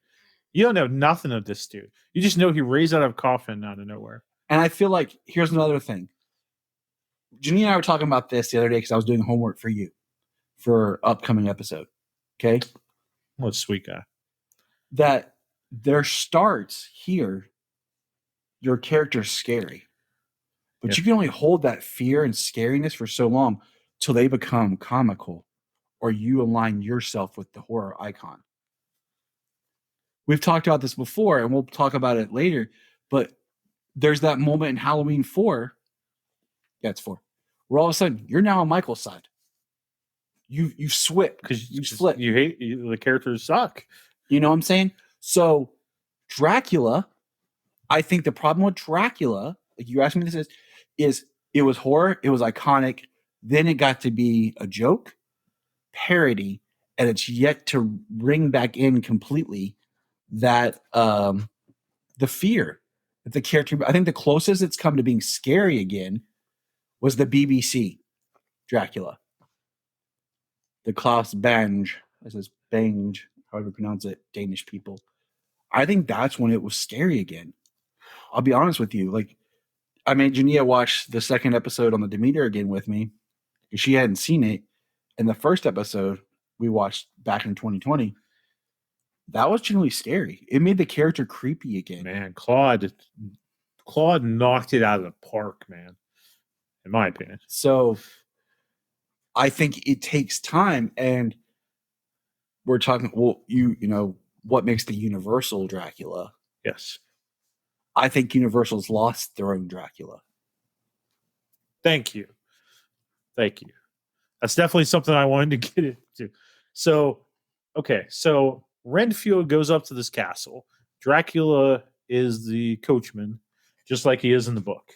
You don't know nothing of this dude. You just know he raised out of a coffin out of nowhere. And I feel like here's another thing. Junia and I were talking about this the other day because I was doing homework for you for upcoming episode. Okay? What a sweet guy. That there starts here, your character's scary. But you can only hold that fear and scariness for so long till they become comical or you align yourself with the horror icon. We've talked about this before and we'll talk about it later, but there's that moment in Halloween 4. Yeah, it's 4. Where all of a sudden you're now on Michael's side. You swip because you flip. You hate the characters suck. You know what I'm saying? So Dracula, I think the problem with Dracula, like you asked me this is it was horror, it was iconic, then it got to be a joke, parody, and it's yet to bring back in completely that the fear that the character. I think the closest it's come to being scary again was the BBC Dracula. The Klaus Bange, this is Bange, however you pronounce it, Danish people. I think that's when it was scary again. I'll be honest with you. Like, I made Junia watch the second episode on the Demeter again with me because she hadn't seen it. And the first episode we watched back in 2020, that was genuinely scary. It made the character creepy again. Man, Claude knocked it out of the park, man. in my opinion. So I think it takes time, and we're talking. Well, you know what makes the Universal Dracula? Yes. I think Universal's lost their own Dracula. Thank you. That's definitely something I wanted to get into. So, okay, so Renfield goes up to this castle. Dracula is the coachman, just like he is in the book.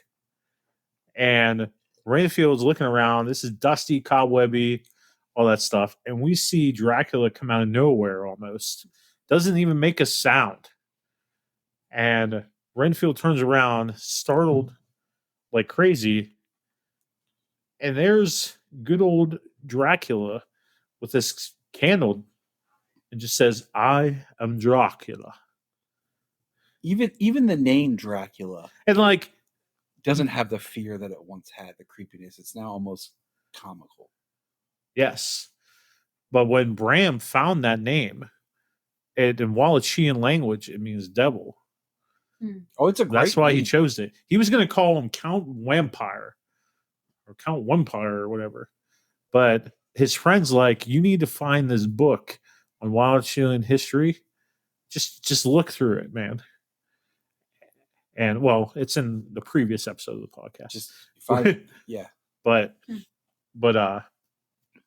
And Renfield's looking around. This is dusty, cobwebby, all that stuff. And we see Dracula come out of nowhere almost. Doesn't even make a sound. And Renfield turns around, startled like crazy. And there's good old Dracula with this candle and just says, "I am Dracula." Even the name Dracula And like, doesn't have the fear that it once had, the creepiness. It's now almost comical. yes. But when Bram found that name, and while it's Sheehan language, it means devil. Oh, it's a great That's why name. he chose it. He was going to call him Count Vampire or Count Vampire or whatever. But his friend's like, you need to find this book on Wild Sheehan history. Just look through it, man. And well, it's in the previous episode of the podcast. Just yeah. But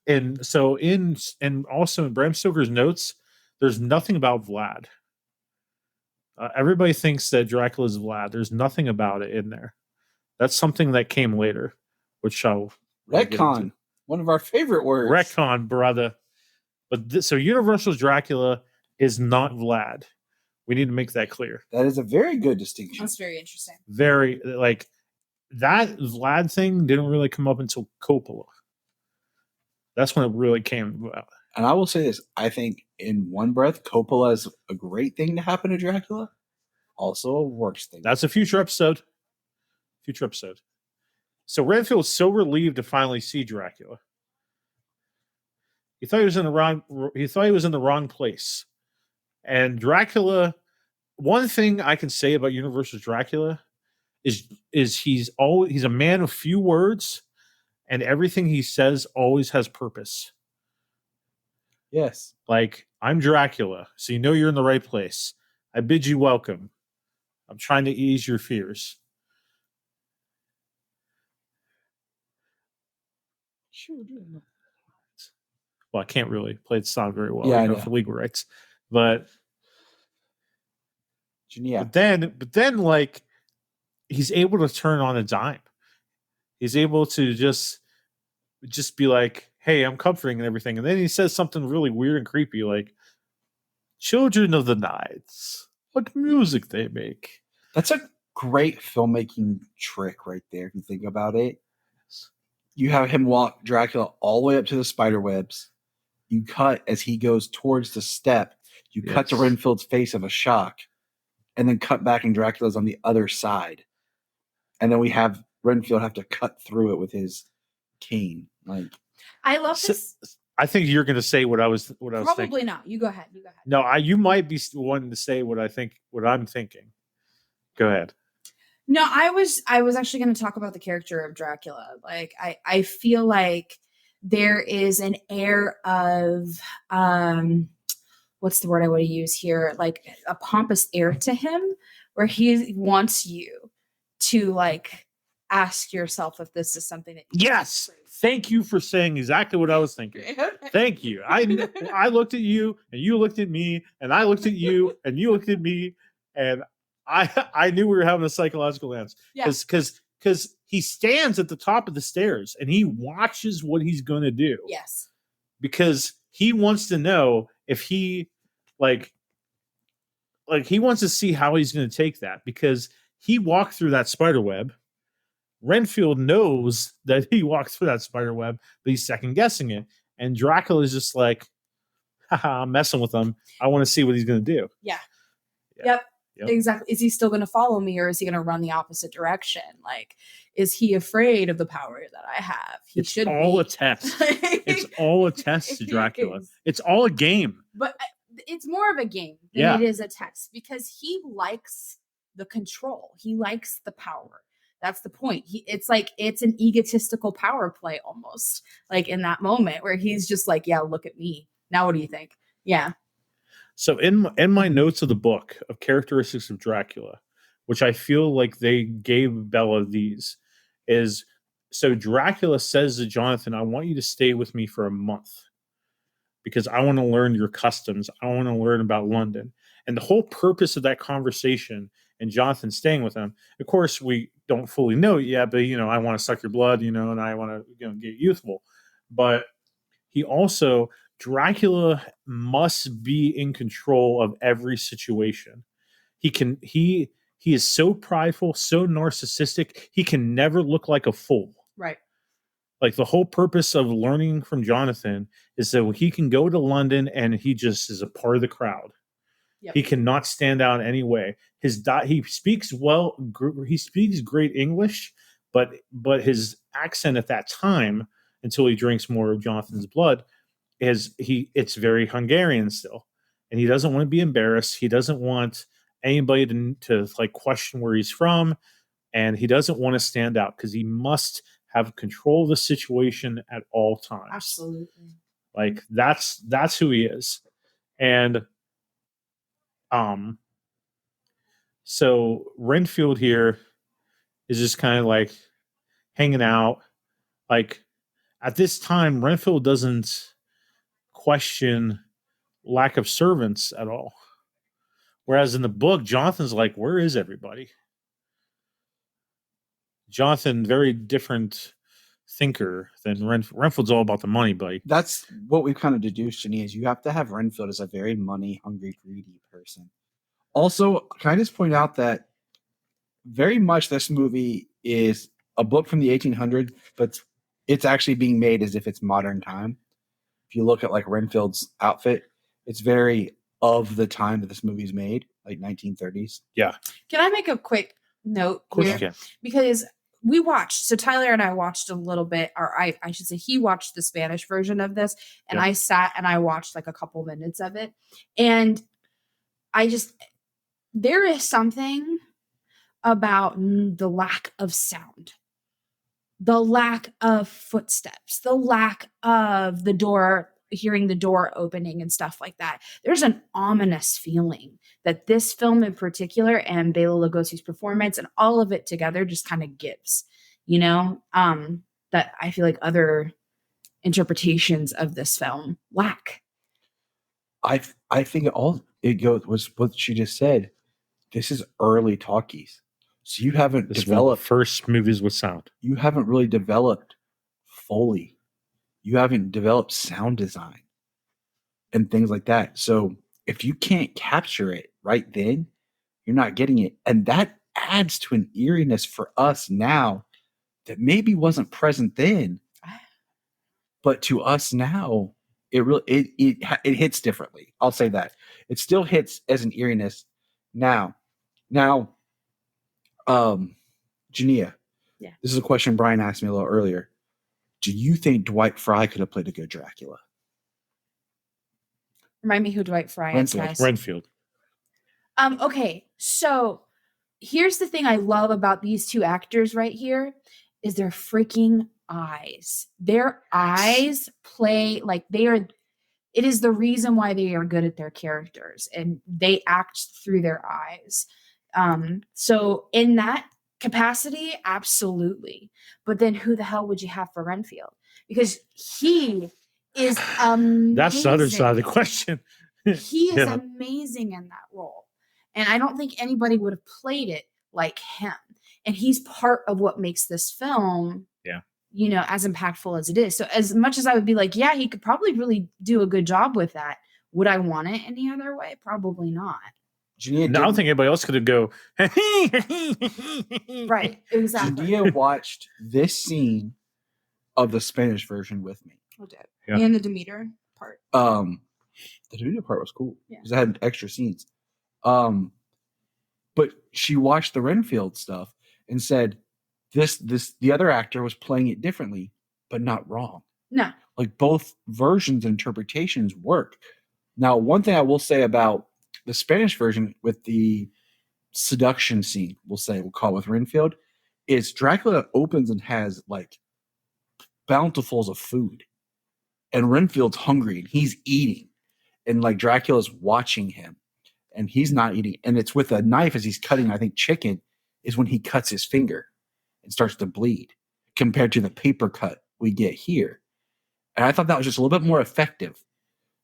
and so and also in Bram Stoker's notes, there's nothing about Vlad. Everybody thinks that Dracula's Vlad. There's nothing about it in there. That's something that came later, which I'll Retcon, one of our favorite words. Retcon, brother. But so Universal's Dracula is not Vlad. We need to make that clear. That is a very good distinction. That's very interesting. Very, like, that Vlad thing didn't really come up until Coppola. That's when it really came about. And I will say this. I think in one breath, Coppola is a great thing to happen to Dracula. Also a worse thing. That's a future episode. So Renfield's so relieved to finally see Dracula. He thought he was in the wrong place. And Dracula, one thing I can say about Universal's Dracula is he's a man of few words, and everything he says always has purpose. Yes. Like, I'm Dracula, so you know you're in the right place. I bid you welcome. I'm trying to ease your fears. Children. Well, I can't really play the song very well, Yeah, I know. for legal rights. But Yeah. But then, like, he's able to turn on a dime. He's able to just be like, "Hey, I'm comforting and everything," and then he says something really weird and creepy, like, "Children of the nights, what music they make." That's a great filmmaking trick right there, if you think about it. You have him walk Dracula all the way up to the spider webs. You cut as he goes towards the step. You cut to Renfield's face of a shock, and then cut back and Dracula's on the other side. And then we have Renfield have to cut through it with his cane. Like, I love this. I think you're going to say what I was thinking. Probably not. You go ahead. No, you might be wanting to say what I'm thinking. Go ahead. No, I was actually going to talk about the character of Dracula. Like, I feel like there is an air of what's the word I want to use here? Like a pompous air to him, where he wants you to, like, ask yourself if this is something that Yes. Thank you for saying exactly what I was thinking. Thank you. I looked at you, and you looked at me, and I looked at you, and you looked at me, and I knew we were having a psychological dance. Because he stands at the top of the stairs, and he watches what he's going to do. Yes. Because he wants to know if he, like he wants to see how he's going to take that, because he walked through that spider web. Renfield knows that he walked through that spider web, but he's second guessing it. And Dracula is just like, haha, I'm messing with him. I want to see what he's going to do. Yeah. Yep. Exactly. Is he still going to follow me, or is he going to run the opposite direction? Like, is he afraid of the power that I have? It's all a test. It's all a test to Dracula. It's all a game. But it's more of a game than it is a test, because he likes the control. He likes the power. That's the point. It's like it's an egotistical power play almost, like in that moment where he's just like, yeah, look at me. Now what do you think? Yeah. So in my notes of the book of characteristics of Dracula, which I feel like they gave Bella these, is so Dracula says to Jonathan, I want you to stay with me for a month because I want to learn your customs. I want to learn about London. And the whole purpose of that conversation and Jonathan staying with him, of course, we don't fully know it yet, but, I want to suck your blood, and I want to, get youthful. But he also, Dracula must be in control of every situation. He is so prideful, so narcissistic, he can never look like a fool. Right. Like the whole purpose of learning from Jonathan is that he can go to London and he just is a part of the crowd. Yep. He cannot stand out any way. He speaks he speaks great English, but his accent at that time, until he drinks more of Jonathan's blood, it's very Hungarian still. And he doesn't want to be embarrassed. He doesn't want anybody to like question where he's from, and he doesn't want to stand out because he must have control of the situation at all times. Absolutely. Like that's who he is. And so Renfield here is just kind of like hanging out. Like at this time, Renfield doesn't question lack of servants at all. Whereas in the book, Jonathan's like, where is everybody? Jonathan, very different thinker than Renfield's all about the money, buddy. That's what we've kind of deduced, Junia, is you have to have Renfield as a very money-hungry, greedy person. Also, can I just point out that very much this movie is a book from the 1800s, but it's actually being made as if it's modern time. If you look at like Renfield's outfit, it's very of the time that this movie's made, like 1930s. Yeah. Can I make a quick note? Of course you can. Because we watched, so Tyler and I watched a little bit, or I should say he watched the Spanish version of this, and I sat and I watched like a couple minutes of it. And there is something about the lack of sound, the lack of footsteps, the lack of hearing the door opening and stuff like that. There's an ominous feeling that this film in particular and Bela Lugosi's performance and all of it together just kind of gives, that I feel like other interpretations of this film lack. I think it goes was what she just said. This is early talkies. So you haven't developed first movies with sound. You haven't really developed Foley. You haven't developed sound design and things like that. So if you can't capture it right then, you're not getting it. And that adds to an eeriness for us now that maybe wasn't present then. But to us now, it hits differently. I'll say that. It still hits as an eeriness now. Now, Junia, this is a question Bryan asked me a little earlier. Do you think Dwight Frye could have played a good Dracula? Remind me who Dwight Frye is, guys. Renfield. Okay, so here's the thing I love about these two actors right here is their freaking eyes. Their eyes play like it is the reason why they are good at their characters, and they act through their eyes. So in that capacity, absolutely. But then who the hell would you have for Renfield? Because he is amazing. That's the other side of the question. He is amazing in that role. And I don't think anybody would have played it like him. And he's part of what makes this film, as impactful as it is. So as much as I would be like, yeah, he could probably really do a good job with that. Would I want it any other way? Probably not. I don't think anybody else could go. Right, exactly. Junia watched this scene of the Spanish version with me. Oh, did. Yeah. And the Demeter part. The Demeter part was cool because it had extra scenes. But she watched the Renfield stuff and said, the other actor was playing it differently, but not wrong. No. Like both versions and interpretations work. Now, one thing I will say about the Spanish version with the seduction scene, we'll call it with Renfield, is Dracula opens and has like bountifuls of food, and Renfield's hungry and he's eating, and like Dracula's watching him, and he's not eating, and it's with a knife as he's cutting, I think, chicken, is when he cuts his finger and starts to bleed, compared to the paper cut we get here. And I thought that was just a little bit more effective,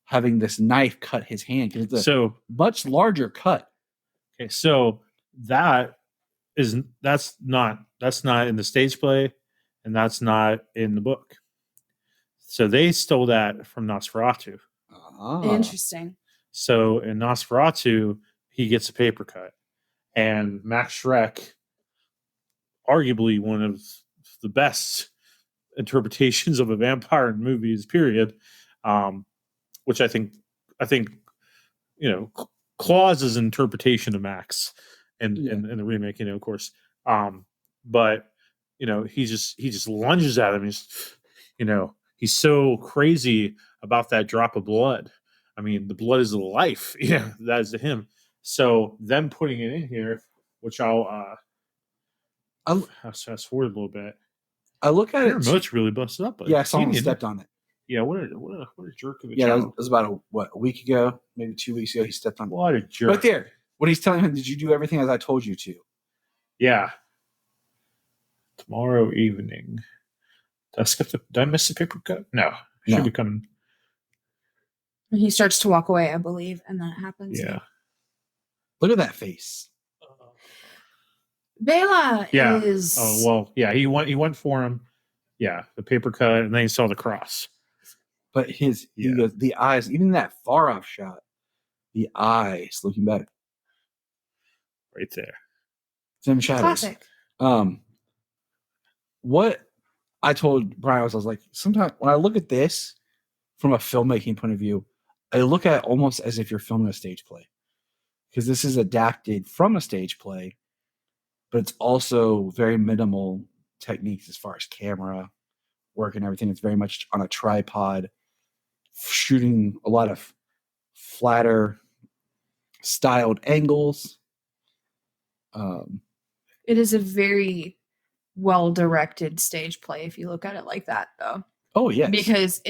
having this knife cut his hand, because it's a much larger cut. Okay, so that's not in the stage play, and that's not in the book. So they stole that from Nosferatu. Interesting. So in Nosferatu, he gets a paper cut, and Max Schreck, arguably one of the best interpretations of a vampire in movies, period. Which I think, Claus's interpretation of Max and the remake, of course. But he just lunges at him. He's so crazy about that drop of blood. I mean, the blood is the life. Yeah, that is to him. So them putting it in here, which I'll fast forward a little bit. I look at it. Remote's really busted up. Yeah, someone stepped on it. Yeah, what a jerk of a child. That was about a week ago, maybe 2 weeks ago. He stepped on it. What a jerk! Right there, when he's telling him, "Did you do everything as I told you to?" Yeah. Tomorrow evening. Did I miss the paper cut? No. Should be coming. He starts to walk away, I believe, and then it happens. Yeah. Look at that face. Bela is. Oh well, yeah. He went for him. Yeah, the paper cut, and then he saw the cross. But the eyes, even that far off shot, the eyes looking back, right there. It's in shadows. Classic. What I told Bryan was like, sometimes when I look at this from a filmmaking point of view, I look at it almost as if you're filming a stage play, because this is adapted from a stage play, but it's also very minimal techniques as far as camera work and everything. It's very much on a tripod, shooting a lot of flatter styled angles. It is a very well directed stage play if you look at it like that, though. Oh yes, because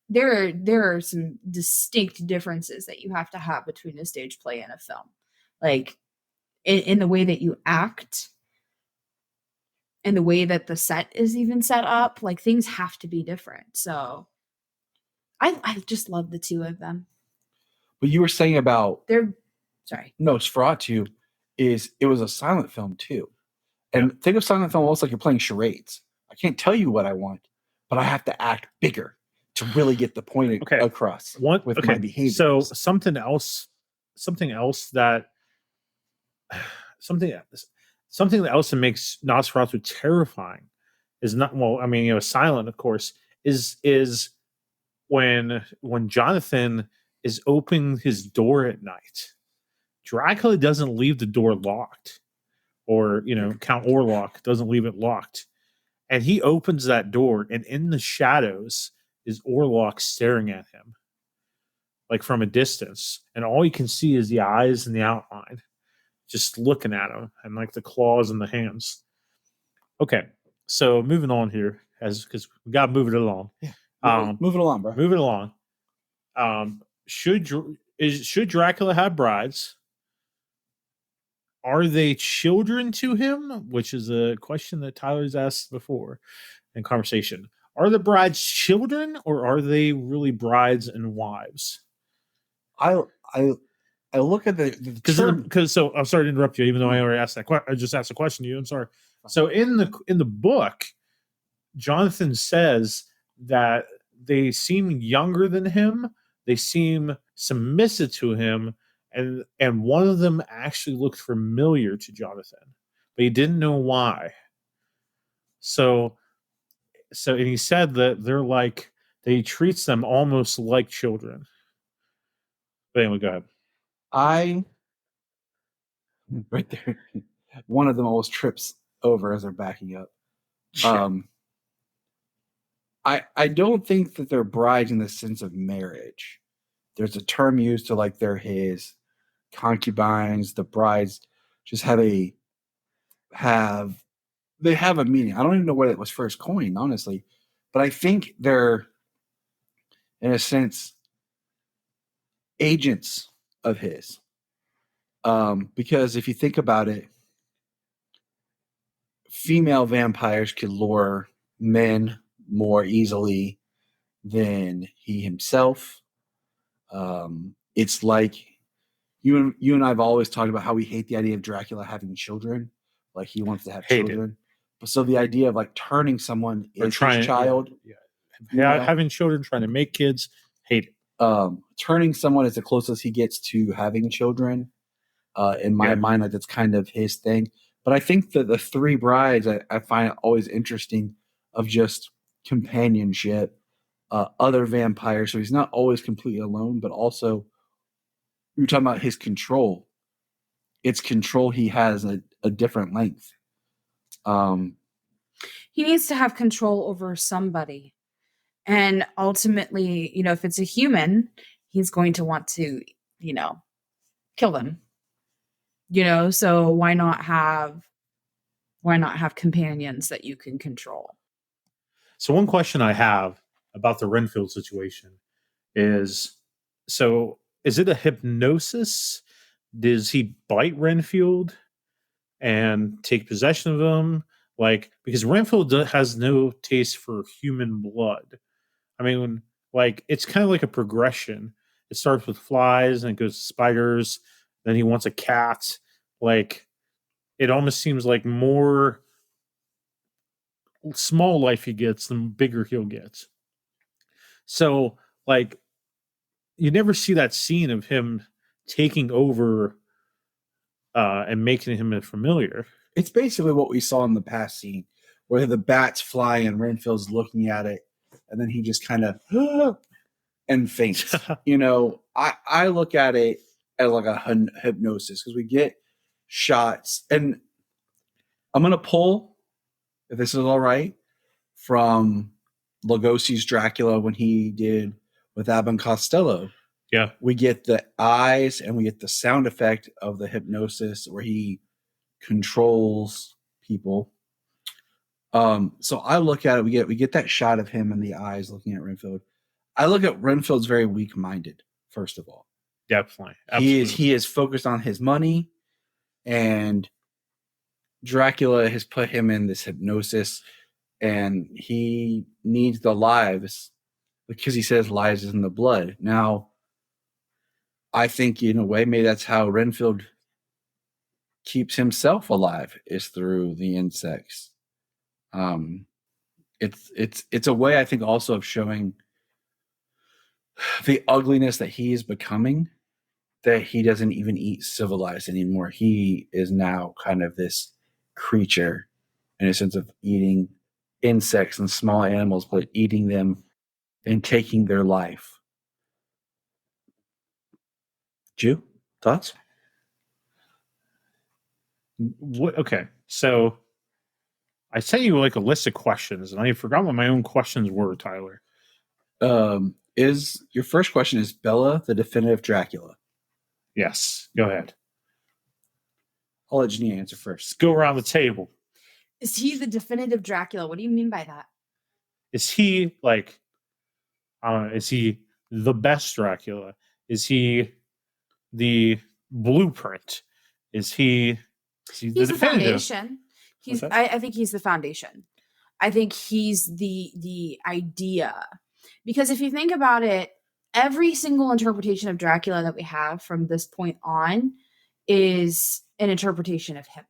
there are some distinct differences that you have to have between a stage play and a film, like in the way that you act and the way that the set is even set up. Like, things have to be different. So I just love the two of them. But you were saying about Nosferatu it was a silent film too. And think of silent film almost like you're playing charades. I can't tell you what I want, but I have to act bigger to really get the point across with my behavior. So something else that makes Nosferatu terrifying is not silent, of course, is when Jonathan is opening his door at night. Dracula doesn't leave the door locked, or Count Orlok doesn't leave it locked, and he opens that door, and in the shadows is Orlok staring at him, like from a distance, and all you can see is the eyes and the outline, just looking at him, and like the claws and the hands. Okay, so moving on here, because we got to move it along. Yeah, move it along, bro. Move it along. Should Dracula have brides? Are they children to him? Which is a question that Tyler's asked before in conversation. Are the brides children, or are they really brides and wives? I look at because so I'm sorry to interrupt you, even though I already asked that question. I just asked a question to you. I'm sorry. So in the book, Jonathan says that they seem younger than him. They seem submissive to him, and one of them actually looked familiar to Jonathan, but he didn't know why. So and he said that they're like, he treats them almost like children. But anyway, go ahead. Right there, one of them almost trips over as they're backing up. I don't think that they're brides in the sense of marriage. There's a term used to like they're his concubines. The brides just have they have a meaning. I don't even know where it was first coined, honestly, but I think they're, in a sense, agents of his. Because if you think about it, female vampires could lure men more easily than he himself. It's like you and I have always talked about how we hate the idea of Dracula having children. Like he wants to have Hate it. children. But so the idea of like turning someone Or into his child, having children, trying to make kids, hate it. Turning someone is the closest he gets to having children. In my mind, like that's kind of his thing. But I think that the three brides, I find it always interesting of just companionship, other vampires. So he's not always completely alone, but also we were talking about his control. It's control he has a different length. He needs to have control over somebody. And ultimately, if it's a human, he's going to want to, kill them. So why not have companions that you can control? So one question I have about the Renfield situation is, so is it a hypnosis? Does he bite Renfield and take possession of him? Like, because Renfield has no taste for human blood. I mean, like, it's kind of like a progression. It starts with flies and it goes to spiders. Then he wants a cat. Like, it almost seems like more small life he gets, the bigger he'll get. So, like, you never see that scene of him taking over and making him a familiar. It's basically what we saw in the past scene, where the bats fly and Renfield's looking at it, and then he just kind of and faints. I look at it as like a hypnosis because we get shots, and I'm gonna pull, if this is all right, from Lugosi's Dracula when he did with Abbott and Costello. Yeah, we get the eyes and we get the sound effect of the hypnosis where he controls people. So I look at it. We get that shot of him in the eyes looking at Renfield. I look at Renfield's very weak-minded. First of all, definitely, he is focused on his money, and Dracula has put him in this hypnosis, and he needs the lives because he says lives is in the blood. Now, I think in a way, maybe that's how Renfield keeps himself alive, is through the insects. It's a way, I think, also of showing the ugliness that he is becoming, that he doesn't even eat civilized anymore. He is now kind of this creature in a sense of eating insects and small animals, but eating them and taking their life. Jew, thoughts? Okay, so I sent you like a list of questions, and I forgot what my own questions were, Tyler. Is your first question, is Bella the definitive Dracula? Yes, go ahead. I'll let Junia answer first. Go around the table. Is he the definitive Dracula? What do you mean by that? Is he like, is he the best Dracula? Is he the blueprint? Is he the He's the definitive? foundation. I think he's the foundation. I think he's the idea. Because if you think about it, every single interpretation of Dracula that we have from this point on is an interpretation of him.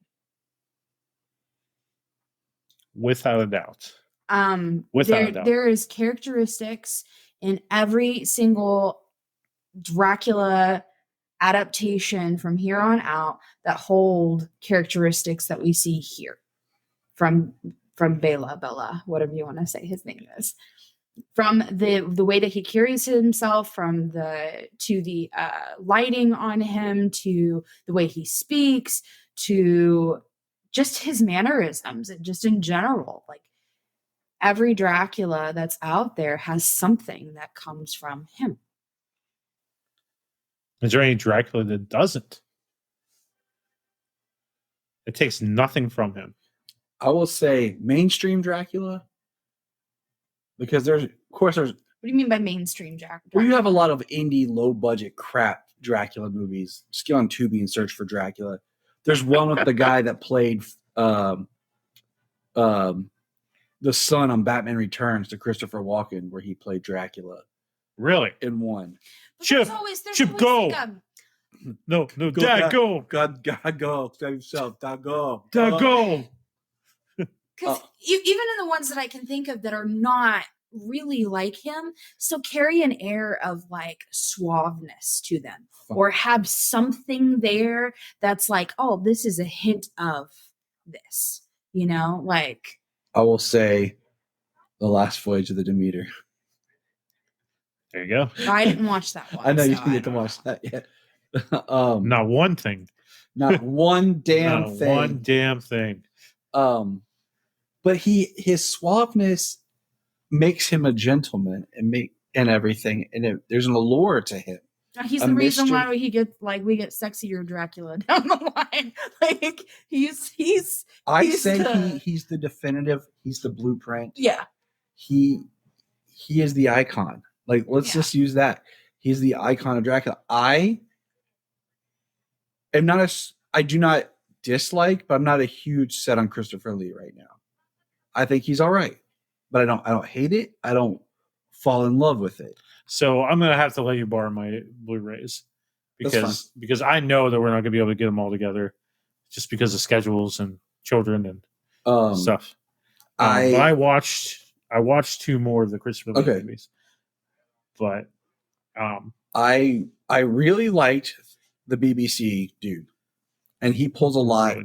Without a doubt. There is characteristics in every single Dracula adaptation from here on out that hold characteristics that we see here from Bela, whatever you want to say his name is, from the way that he carries himself, from the lighting on him, to the way he speaks, to just his mannerisms, and just in general, like every Dracula that's out there has something that comes from him. Is there any Dracula that doesn't? It takes nothing from him. I will say mainstream Dracula, because there's What do you mean by mainstream Dracula? well, you have a lot of indie, low budget crap Dracula movies. Just get on Tubi and search for Dracula. There's one with the guy that played the son on Batman Returns to Christopher Walken, where he played Dracula Really? in one. But Chip, there's Chip, always go. like No, Dad, go. God, go. Save yourself. Dad, go. Dad, go. because even in the ones that I can think of that are not really like him, still carry an air of like suaveness to them, or have something there that's like, oh, this is a hint of this, like. I will say The Last Voyage of the Demeter. There you go. I didn't watch that one. I know you so didn't I get to don't watch know. that yet. Not one thing. Not one damn Not thing. one damn thing. But his suaveness makes him a gentleman and everything, and there's an allure to him. He's A the reason mystery. why we get sexier Dracula down the line. Like he's He's the definitive. He's the blueprint. yeah. He is the icon. Like, let's just use that. He's the icon of Dracula. I do not dislike, but I'm not a huge set on Christopher Lee right now. I think he's all right, but I don't hate it. I don't fall in love with it. So I'm gonna have to let you borrow my Blu-rays because I know that we're not gonna be able to get them all together, just because of schedules and children and stuff. But I watched 2 more of the Christopher Lee movies, but I really liked the BBC dude, and he pulls a lot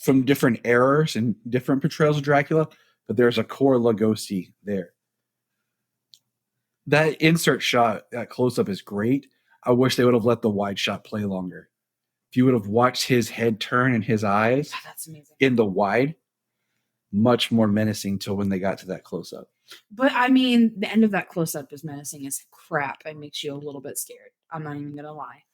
from different eras and different portrayals of Dracula, but there's a core Lugosi there. That insert shot, that close-up is great. I wish they would have let the wide shot play longer. If you would have watched his head turn and his eyes That's amazing. in the wide, much more menacing till when they got to that close-up. But I mean, the end of that close-up is menacing as crap. It makes you a little bit scared. I'm not even gonna lie.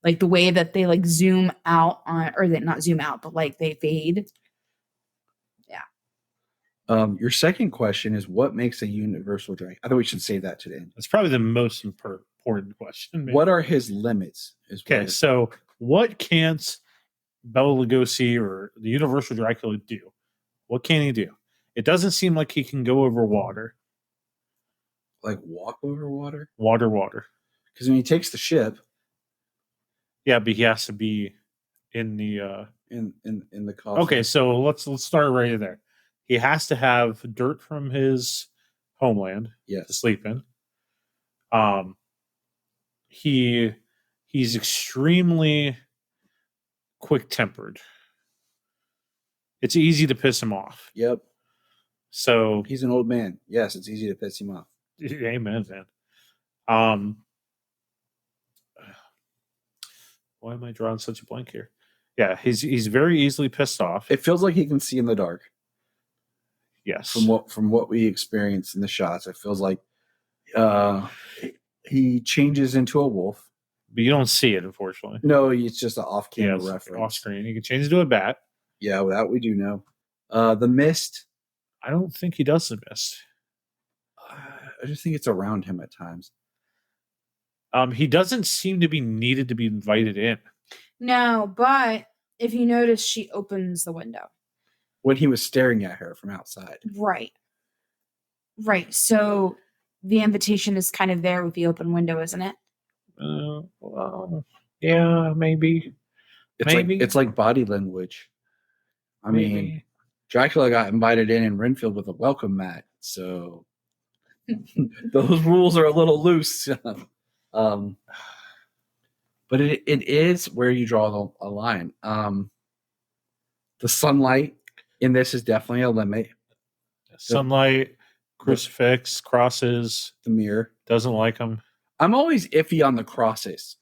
Like the way that they like zoom out on, or they not zoom out, but like they fade. Yeah. Your second question is, what makes a universal Dracula? I think we should save that to the end. that's probably the most important question. Maybe. What are his limits? So what can't Bela Lugosi or the Universal Dracula do? What can he do? It doesn't seem like he can go over water. Like walk over water? Water. Because when he takes the ship, yeah, but he has to be in the in the coffin. Okay, so let's start right there. He has to have dirt from his homeland to sleep in. He's extremely quick-tempered. It's easy to piss him off. Yep. So he's an old man. Yes, it's easy to piss him off. Amen, man. Why am I drawing such a blank here? Yeah, he's very easily pissed off. It feels like he can see in the dark. Yes. From what we experienced in the shots, it feels like he changes into a wolf. But you don't see it, unfortunately. No, it's just an off-camera reference. Off screen. You can change into a bat. Yeah, well, that we do know. The mist. I don't think he does the mist. I just think it's around him at times. He doesn't seem to be needed to be invited in. No, but if you notice, she opens the window. When he was staring at her from outside. Right. So the invitation is kind of there with the open window, isn't it? Well, yeah, maybe. It's like body language. I mean, Dracula got invited in Renfield with a welcome mat, so those rules are a little loose. But it is where you draw a line. The sunlight in this is definitely a limit. Sunlight, crucifix, crosses. The mirror. Doesn't like them. I'm always iffy on the crosses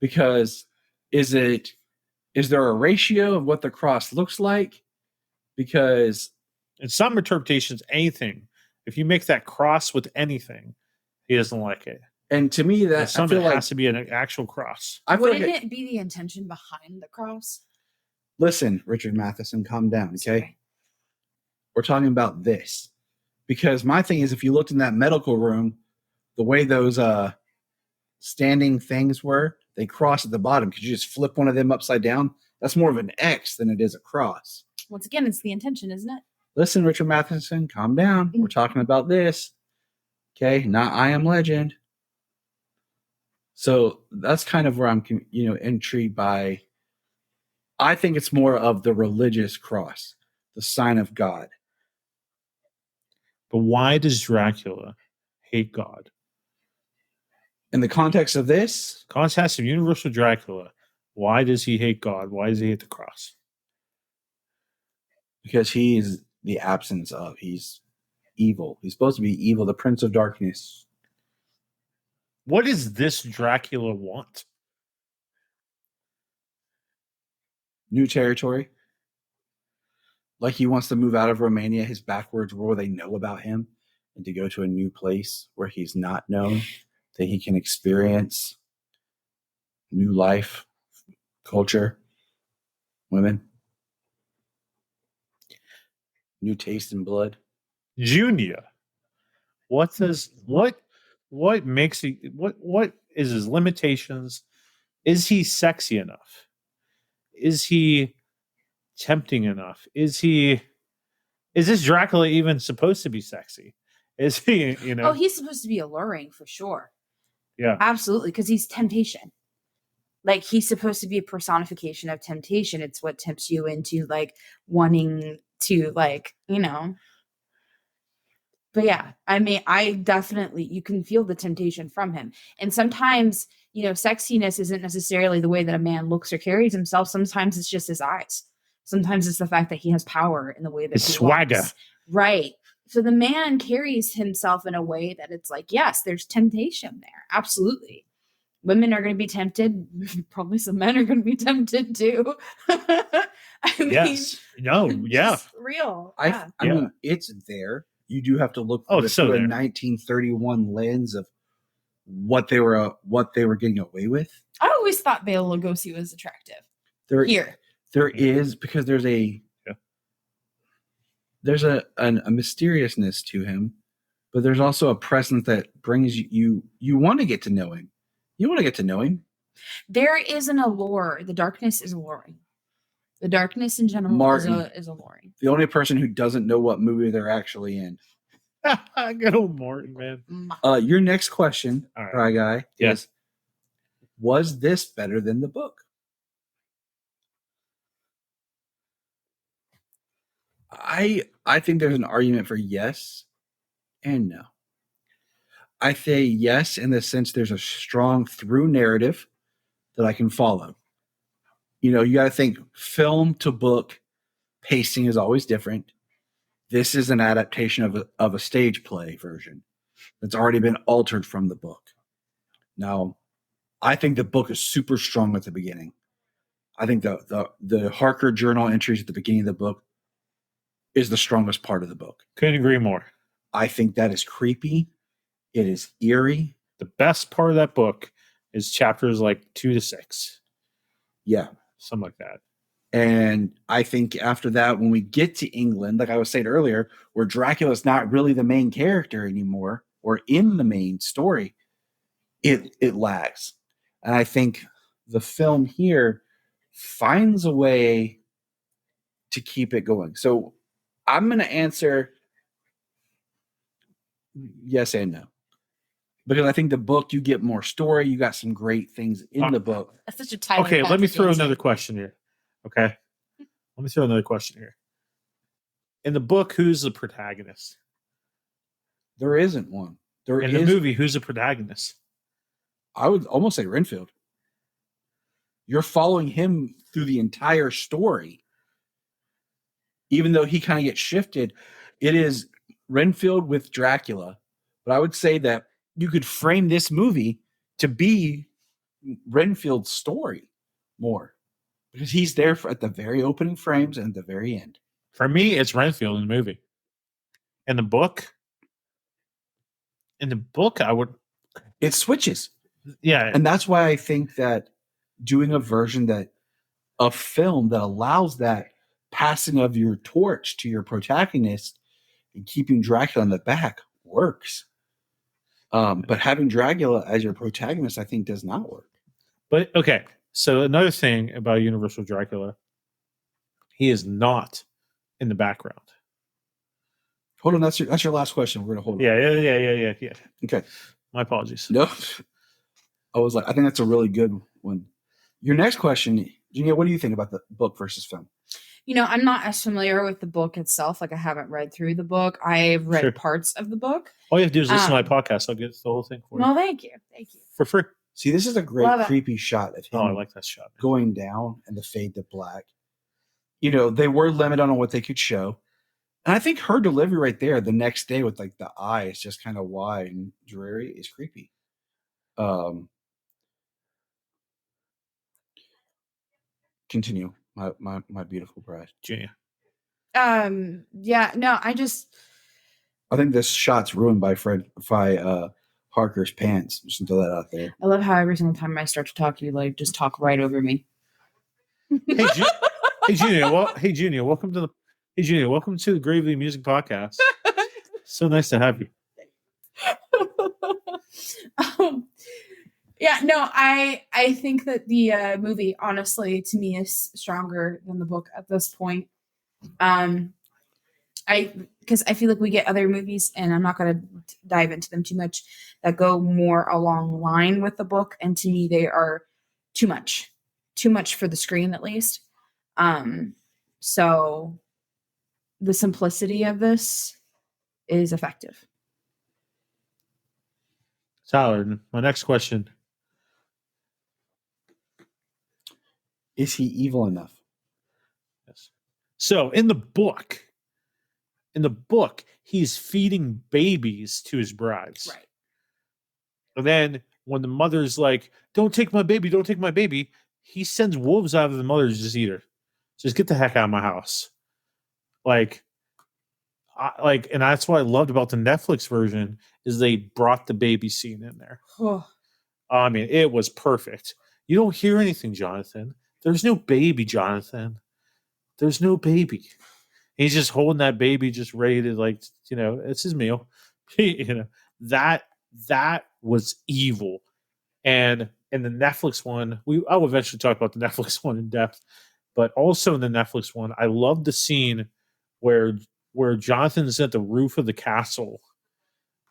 because is there a ratio of what the cross looks like? Because in some interpretations, anything, if you make that cross with anything, he doesn't like it. And to me, that some has to be an actual cross. Wouldn't it be the intention behind the cross? Listen, Richard Matheson, calm down, okay? Sorry. We're talking about this. Because my thing is, if you looked in that medical room, the way those standing things were, they cross at the bottom. Could you just flip one of them upside down? That's more of an X than it is a cross. Once again, it's the intention, isn't it? Listen, Richard Matheson, calm down. We're talking about this. Okay, not I Am Legend. So that's kind of where I'm, intrigued by. I think it's more of the religious cross, the sign of God. But why does Dracula hate God? In the context of this, Context of Universal Dracula, why does he hate God? Why does he hate the cross? because he is the absence of, he's evil. He's supposed to be evil, the Prince of Darkness. What does this Dracula want? New territory. Like he wants to move out of Romania, his backwards world, where they know about him, and to go to a new place where he's not known, that he can experience new life, culture, women, new taste in blood. Junia. What makes he what is his limitations? Is he sexy enough? Is he tempting enough? Is this Dracula even supposed to be sexy? Is he, Oh, he's supposed to be alluring for sure. Yeah. Absolutely, because he's temptation. Like he's supposed to be a personification of temptation. It's what tempts you into like wanting to But yeah, I mean, I definitely, you can feel the temptation from him. And sometimes, sexiness isn't necessarily the way that a man looks or carries himself. Sometimes it's just his eyes. Sometimes it's the fact that he has power in the way that His he swagger. walks. Right. So the man carries himself in a way that it's like, yes, there's temptation there. Absolutely. Women are going to be tempted. Probably some men are going to be tempted too. I mean, Yes. No, yeah. just real. I Yeah. mean, it's there. You do have to look Oh, through it's so a there. 1931 lens of what they were getting away with. I always thought Bela Lugosi was attractive. There is, because there's a mysteriousness to him, but there's also a presence that brings you want to get to know him. You want to get to know him. There is an allure. The darkness is alluring. The darkness in general is alluring. The only person who doesn't know what movie they're actually in. Good old Martin, man. Your next question, All right. Bry Guy, Yeah. is: was this better than the book? I think there's an argument for yes and no. I say yes in the sense there's a strong through narrative that I can follow. You got to think film to book pacing is always different. This is an adaptation of a stage play version that's already been altered from the book. Now, I think the book is super strong at the beginning. I think the Harker Journal entries at the beginning of the book is the strongest part of the book. Couldn't agree more. I think that is creepy. It is eerie. The best part of that book is chapters like 2 to 6. Yeah. Something like that. And I think after that, when we get to England, like I was saying earlier, where Dracula's not really the main character anymore or in the main story, it lags. And I think the film here finds a way to keep it going. So I'm going to answer yes and no. Because I think the book, you get more story. You got some great things in the book. That's such a Tyler Okay, let me Patrick throw answer. another question here. Okay. Let me throw another question here. In the book, who's the protagonist? There isn't one. In the movie, who's the protagonist? I would almost say Renfield. You're following him through the entire story. Even though he kind of gets shifted, it is Renfield with Dracula. But I would say that you could frame this movie to be Renfield's story more. Because he's there at the very opening frames and the very end. For me, it's Renfield in the movie. In the book, I would. It switches. Yeah. And that's why I think that doing a version that a film that allows that passing of your torch to your protagonist and keeping Dracula in the back works. But having Dracula as your protagonist, I think, does not work. But okay, so another thing about Universal Dracula, he is not in the background. Hold on, that's your last question. We're gonna hold on. Yeah. Okay. My apologies. No, I think that's a really good one. Your next question, Junia, what do you think about the book versus film? I'm not as familiar with the book itself. Like, I haven't read through the book. I've read Sure. parts of the book. All you have to do is listen to my podcast. I'll get the whole thing for you. Well, thank you. For free. See, this is a great creepy shot of him I like that shot. going down and the fade to black. They were limited on what they could show. And I think her delivery right there the next day with like the eyes just kind of wide and dreary is creepy. Continue, my beautiful bride. Junia. Yeah, no, I think this shot's ruined by Harker's pants. Just throw that out there. I love how every single time I start to talk, you like just talk right over me. Hey, Junia. Hey, Junia. Welcome to the Gravely Music Podcast. So nice to have you. Yeah, no, I think that the movie, honestly, to me, is stronger than the book at this point. Because I feel like we get other movies, and I'm not going to dive into them too much, that go more along line with the book, and to me, they are too much for the screen, at least. So the simplicity of this is effective. Tyler, my next question. Is he evil enough? Yes. So in the book, he's feeding babies to his brides. Right. And then when the mother's like, don't take my baby, he sends wolves out of the mother to just eat her. Just get the heck out of my house. And that's what I loved about the Netflix version is they brought the baby scene in there. I mean, it was perfect. You don't hear anything, Jonathan. There's no baby, Jonathan. There's no baby. He's just holding that baby, just ready to it's his meal. That was evil. And in the Netflix one, I will eventually talk about the Netflix one in depth, but also in the Netflix one, I love the scene where Jonathan's at the roof of the castle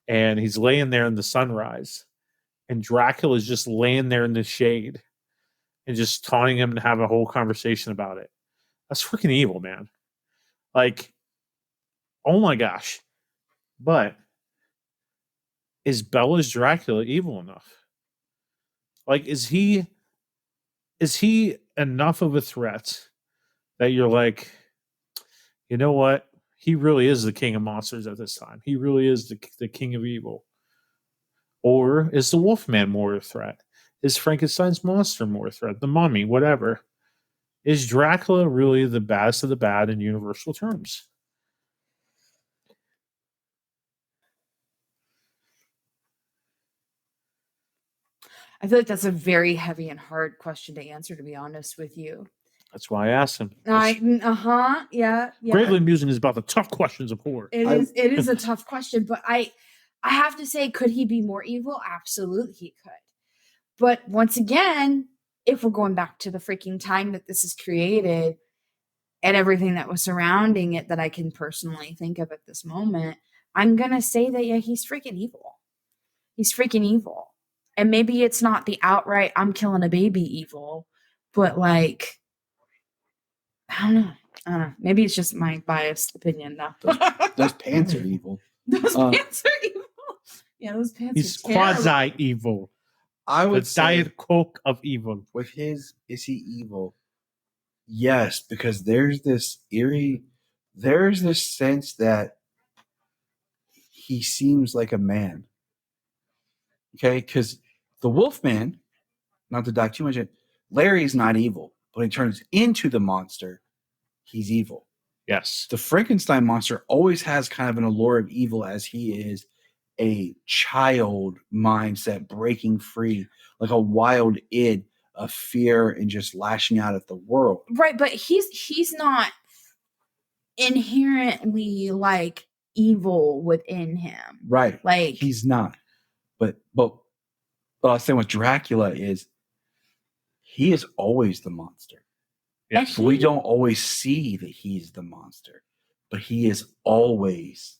and he's laying there in the sunrise and Dracula's just laying there in the shade and just taunting him and having a whole conversation about it. That's freaking evil, man. Like, oh my gosh. But is Bella's Dracula evil enough? Like, is he enough of a threat that you're like, you know what? He really is the king of monsters at this time. He really is the king of evil. Or is the Wolfman more a threat? Is Frankenstein's monster more a threat? The Mummy, whatever. Is Dracula really the baddest of the bad in universal terms? I feel like that's a very heavy and hard question to answer, to be honest with you. That's why I asked him. Yeah. Gravely Musing is about the tough questions of horror. It is a tough question, but I have to say, could he be more evil? Absolutely, he could. But once again, if we're going back to the freaking time that this is created and everything that was surrounding it that I can personally think of at this moment, I'm going to say that, yeah, he's freaking evil. He's freaking evil. And maybe it's not the outright, I'm killing a baby evil, but like, I don't know. Maybe it's just my biased opinion though. Those pants are evil. Those pants are evil. Yeah, those pants He's are terrible. quasi-evil. I would the Diet Coke of evil. With his, is he evil? Yes, because there's this sense that he seems like a man. Okay, because the Wolfman, not to dive too much, Larry's not evil, but he turns into the monster. He's evil. Yes. The Frankenstein monster always has kind of an allure of evil as he is a child mindset breaking free, like a wild id of fear and just lashing out at the world. Right, but he's not inherently like evil within him. Right. Like He's not. But what I was saying with Dracula is he is always the monster. and So we don't always see that he's the monster, but he is always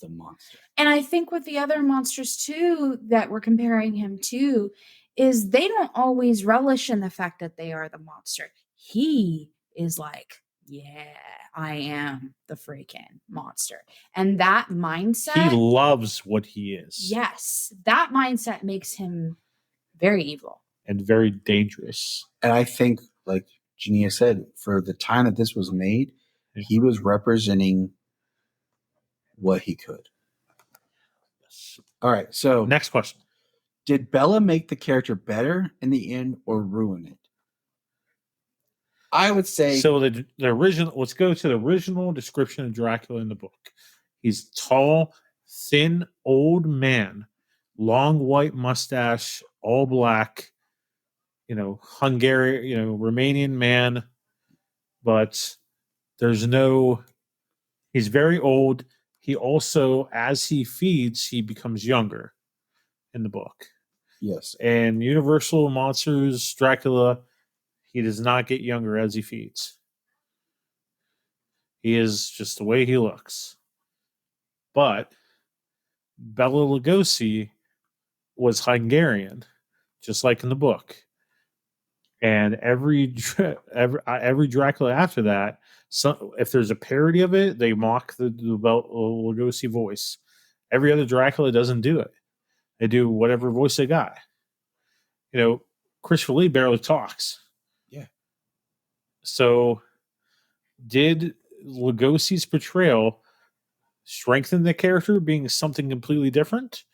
the monster. And I think with the other monsters too that we're comparing him to is they don't always relish in the fact that they are the monster. He is like, yeah, I am the freaking monster. And that mindset, He loves what he is. yes, that mindset makes him very evil. And very dangerous. And I think, like Junia said, for the time that this was made, he was representing what he could. All right. So Next question. did Bella make the character better in the end or ruin it? I would say So the original, let's go to the original description of Dracula in the book. He's tall, thin, old man, long white mustache, all black, Hungarian, Romanian man, but he's very old. He also, as he feeds, he becomes younger in the book. yes. And Universal Monsters, Dracula, he does not get younger as he feeds. He is just the way he looks. But Bela Lugosi was Hungarian, just like in the book. And every Dracula after that, if there's a parody of it, they mock the Bela Lugosi voice. Every other Dracula doesn't do it. They do whatever voice they got. Christopher Lee barely talks. Yeah. So, did Lugosi's portrayal strengthen the character being something completely different?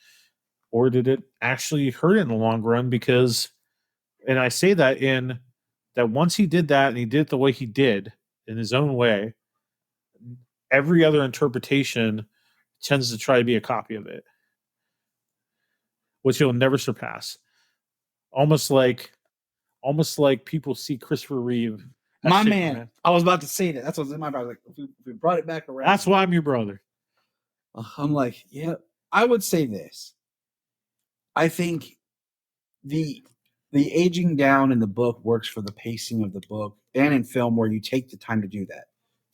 Or did it actually hurt it in the long run? Because, and I say that in that once he did that and he did it the way he did in his own way, every other interpretation tends to try to be a copy of it, which he'll never surpass. Almost like people see Christopher Reeve. My man, I was about to say that. That's what's in my mind. Like, if we brought it back around. That's why I'm your brother. I'm like, yeah, I would say this. I think the aging down in the book works for the pacing of the book and in film where you take the time to do that.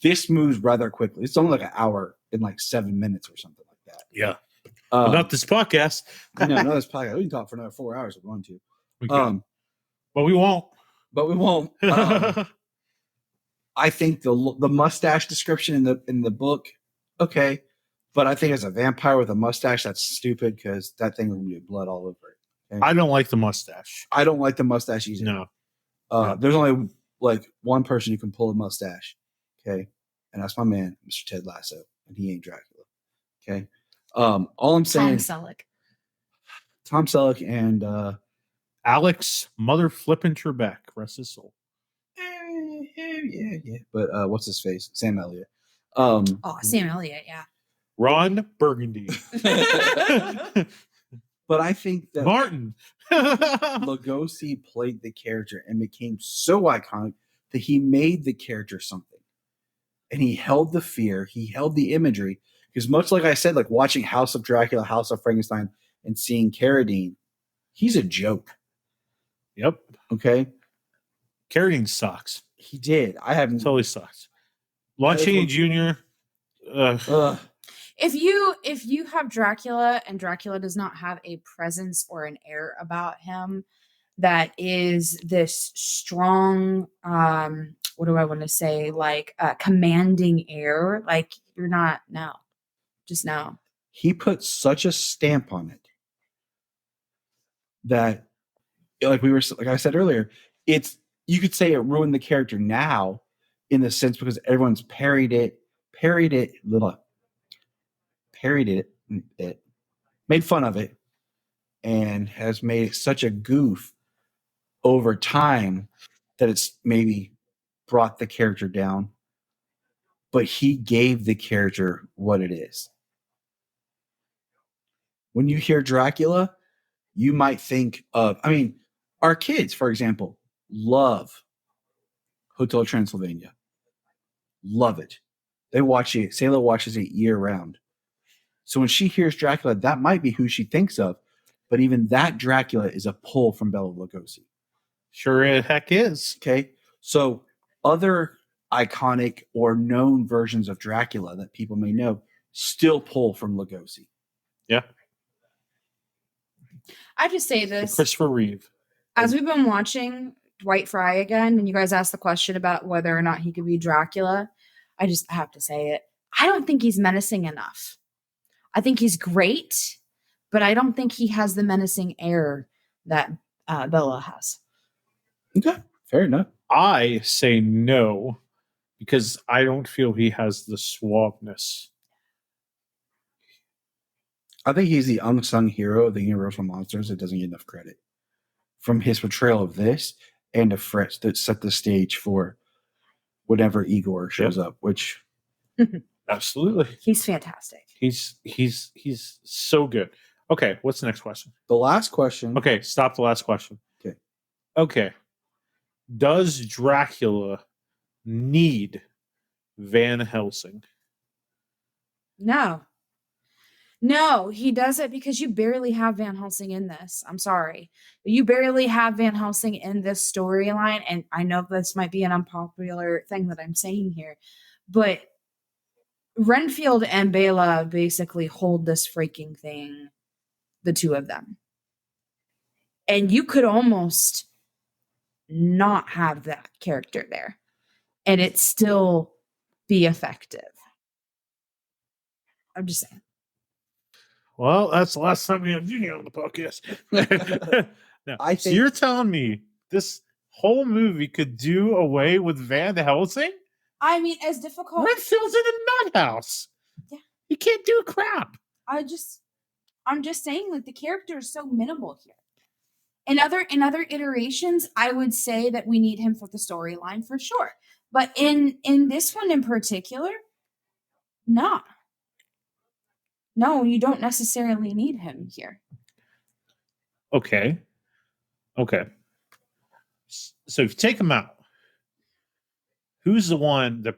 This moves rather quickly. It's only like an hour in like 7 minutes or something like that. Yeah. But not this podcast. No, not this podcast. We can talk for another 4 hours if we want to. But we won't. But we won't. I think the mustache description in the book, okay. But I think as a vampire with a mustache, that's stupid because that thing will be blood all over it. Okay? I don't like the mustache. I don't like the mustache either. No. There's only like one person who can pull a mustache. Okay. And that's my man, Mr. Ted Lasso. And he ain't Dracula. Okay. All I'm saying Tom Selleck and Alex Mother Flippin' Trebek, rest his soul. Yeah. But what's his face? Sam Elliott. Sam Elliott, yeah. Ron Burgundy. But I think that Martin Lugosi played the character and became so iconic that he made the character something. And he held the fear, he held the imagery. Because much like I said, like watching House of Dracula, House of Frankenstein, and seeing Carradine, he's a joke. Yep. Okay. Carradine sucks. He did. I haven't totally sucks. Lon Chaney Jr. If you have Dracula and Dracula does not have a presence or an air about him that is this strong, what do I want to say, like commanding air, like you're not, no, just no. He put such a stamp on it that, like I said earlier, you could say it ruined the character now in the sense because everyone's parried it, made fun of it, and has made it such a goof over time that it's maybe brought the character down. But he gave the character what it is. When you hear Dracula, you might think of, Our kids, for example, love Hotel Transylvania. Love it. They watch it. Sayla watches it year round. So when she hears Dracula, that might be who she thinks of. But even that Dracula is a pull from Bela Lugosi. Sure as heck is. Okay. So other iconic or known versions of Dracula that people may know still pull from Lugosi. Yeah. I just say this. Christopher Reeve. As we've been watching Dwight Fry again, and you guys asked the question about whether or not he could be Dracula, I just have to say it. I don't think he's menacing enough. I think he's great, but I don't think he has the menacing air that Bella has. Okay, fair enough. I say no because I don't feel he has the suaveness. I think he's the unsung hero of the Universal Monsters that doesn't get enough credit from his portrayal of this and the threats that set the stage for whenever Igor shows up, which Absolutely. He's fantastic. He's so good. Okay, what's the next question? the last question. Okay, stop the last question. Okay. Okay. Does Dracula need Van Helsing? No, he does it because you barely have Van Helsing in this. I'm sorry. You barely have Van Helsing in this storyline. And I know this might be an unpopular thing that I'm saying here, but Renfield and Bela basically hold this freaking thing, the two of them. And you could almost not have that character there and it still be effective. I'm just saying. Well, that's the last time we have Junia on the podcast. No, I so think- you're telling me this whole movie could do away with Van Helsing? I mean, as difficult. Renfield's in a nut house. Yeah. He can't do crap. I'm just saying, like, the character is so minimal here. In other iterations, I would say that we need him for the storyline for sure. But in this one in particular, no. No, you don't necessarily need him here. Okay. So if you take him out, who's the one that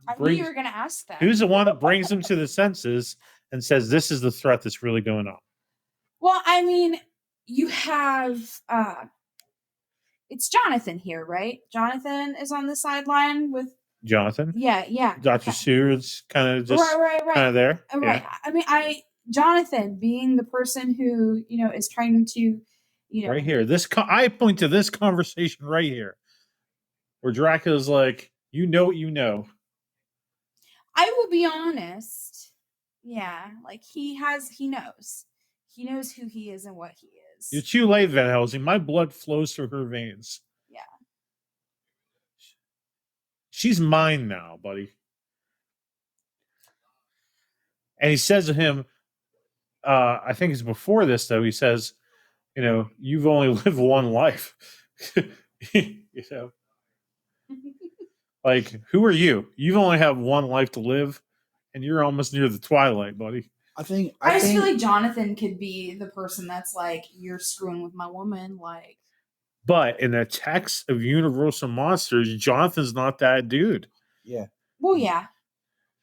I knew you were going to ask that. who's the one that brings him to the senses and says this is the threat that's really going on? Well, I mean, you have it's Jonathan here, right? Jonathan is on the sideline with Jonathan? yeah. Dr. Seward's kind of just right. kind of there. Right. Yeah. I mean, Jonathan being the person who, is trying to, Right here. I point to this conversation right here where Dracula's like, you know what you know. I will be honest. Yeah. Like he knows. He knows who he is and what he is. You're too late, Van Helsing. My blood flows through her veins. Yeah. She's mine now, buddy. And he says to him, I think it's before this, though, he says, you've only lived one life. Like, who are you? You only have one life to live, and you're almost near the twilight, buddy. I think I just feel like Jonathan could be the person that's like, you're screwing with my woman, like. But in the text of Universal Monsters, Jonathan's not that dude. Yeah. Well, yeah.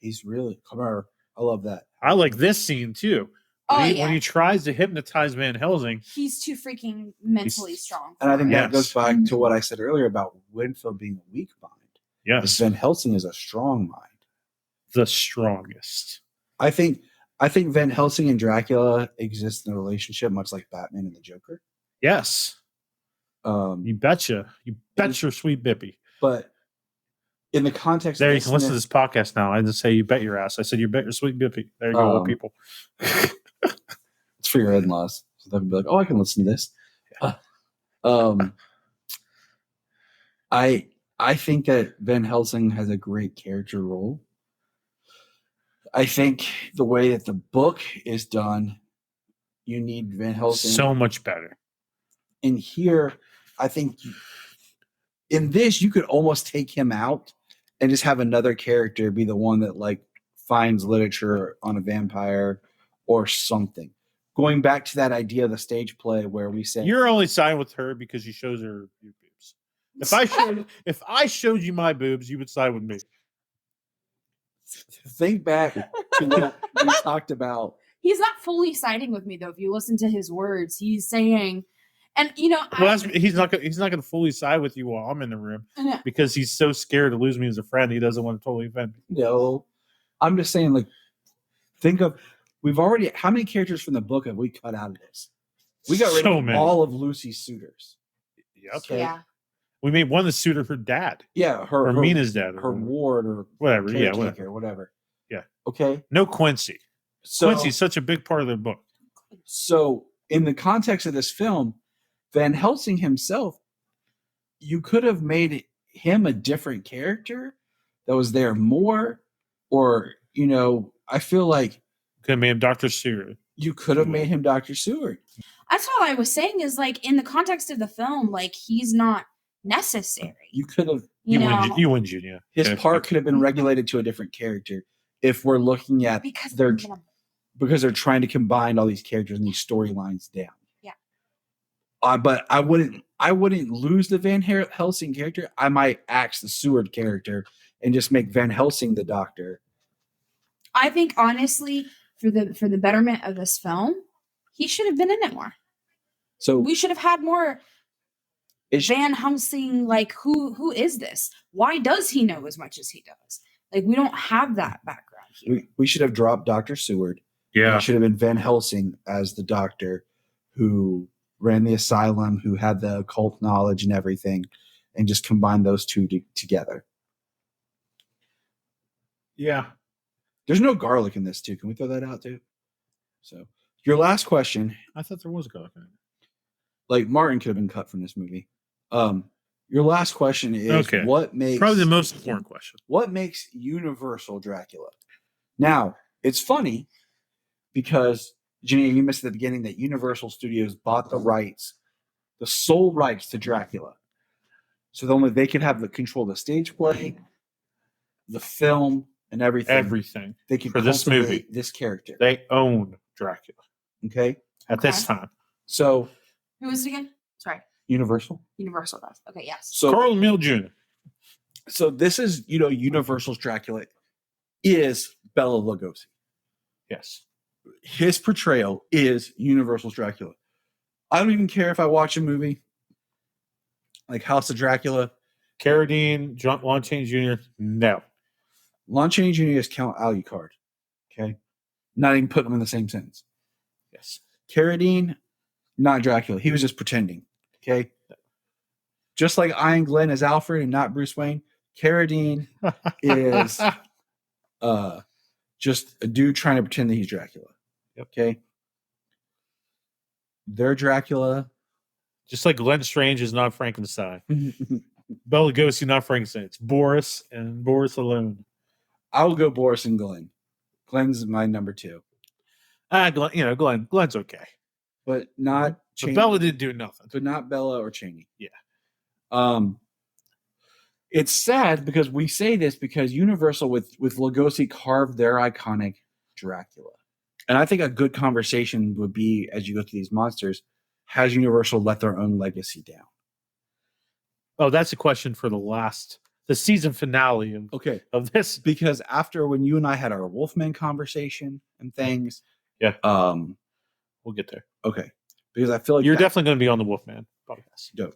He's really come on. I love that. I like this scene too. When he tries to hypnotize Van Helsing, he's too freaking mentally strong. And I think that Yes. goes back to what I said earlier about Winfield being a weak mind. yes, Van Helsing is a strong mind. the strongest. I think Van Helsing and Dracula exist in a relationship much like Batman and the Joker. Yes, you betcha. You betcha, sweet Bippy. But in the context There, of you can listen to this podcast now. I didn't say you bet your ass. I said you bet your sweet Bippy. There you go, people. It's for your in-laws. So they'll be like, oh, I can listen to this. I think that Van Helsing has a great character role. I think the way that the book is done, you need Van Helsing. So much better. In here, I think in this, you could almost take him out and just have another character be the one that like finds literature on a vampire or something. going back to that idea of the stage play where we say You're only siding with her because she shows her your boobs. If I showed you my boobs, you would side with me. think back to what we talked about. He's not fully siding with me though. If you listen to his words, he's saying, and you know, Well, he's not going to fully side with you while I'm in the room because he's so scared to lose me as a friend. He doesn't want to totally offend me. No, I'm just saying, like, think of how many characters from the book have we cut out of this? We got rid of all of Lucy's suitors. Yep. Okay. Yeah. We made one the suitor her dad. Yeah, or Mina's dad, her ward, or whatever. Yeah, whatever. Yeah. Okay. No Quincy. Quincy's such a big part of the book. So, in the context of this film, Van Helsing himself, you could have made him a different character that was there more, or I feel like could have made him Dr. Seward. You could have made him Dr. Seward. That's all I was saying is like in the context of the film, like he's not necessary. You could have. You win, Junia. His part could have been regulated to a different character if we're looking at because they're trying to combine all these characters and these storylines down. Yeah. But I wouldn't lose the Van Helsing character. I might axe the Seward character and just make Van Helsing the Doctor. I think honestly, for the betterment of this film, he should have been in it more. So we should have had more Van Helsing. Like, who is this? Why does he know as much as he does? Like, we don't have that background here. We should have dropped Dr. Seward. Yeah, it should have been Van Helsing as the Doctor who ran the asylum, who had the occult knowledge and everything, and just combine those two together. Yeah. There's no garlic in this too. Can we throw that out too? So your last question. I thought there was garlic in it. Like Martin could have been cut from this movie. Your last question is what makes probably the most important question. What makes Universal Dracula? Now, it's funny because Junia, you missed at the beginning that Universal Studios bought the rights, the sole rights to Dracula. So only they could have the control of the stage play, the film, and everything. Everything. They could for this movie, this character. They own Dracula. Okay. At this time. So who is it again? Sorry. Universal. Universal does. Okay, yes. So Carl Emil Jr. So this is, Universal's Dracula is Bela Lugosi. Yes. His portrayal is Universal's Dracula. I don't even care if I watch a movie like House of Dracula. Carradine, Lon Chaney Jr. No. Lon Chaney Jr. is Count Alucard. Okay. Not even putting them in the same sentence. Yes. Carradine, not Dracula. He was just pretending. Okay. Just like Ian Glenn is Alfred and not Bruce Wayne, Carradine is just a dude trying to pretend that he's Dracula. Okay. They're Dracula. Just like Glenn Strange is not Frankenstein. Bela Lugosi, not Frankenstein. It's Boris and Boris alone. I will go Boris and Glenn. Glenn's my number 2. Glenn. Glenn's okay. But not Chaney. But Bella didn't do nothing. But not Bella or Chaney. Yeah. It's sad because we say this because Universal with Lugosi carved their iconic Dracula. And I think a good conversation would be, as you go through these monsters, has Universal let their own legacy down? Oh, that's a question for the season finale of this. Because after when you and I had our Wolfman conversation and things. Yeah. We'll get there. Okay. Because I feel like you're definitely going to be on the Wolfman podcast. Dope.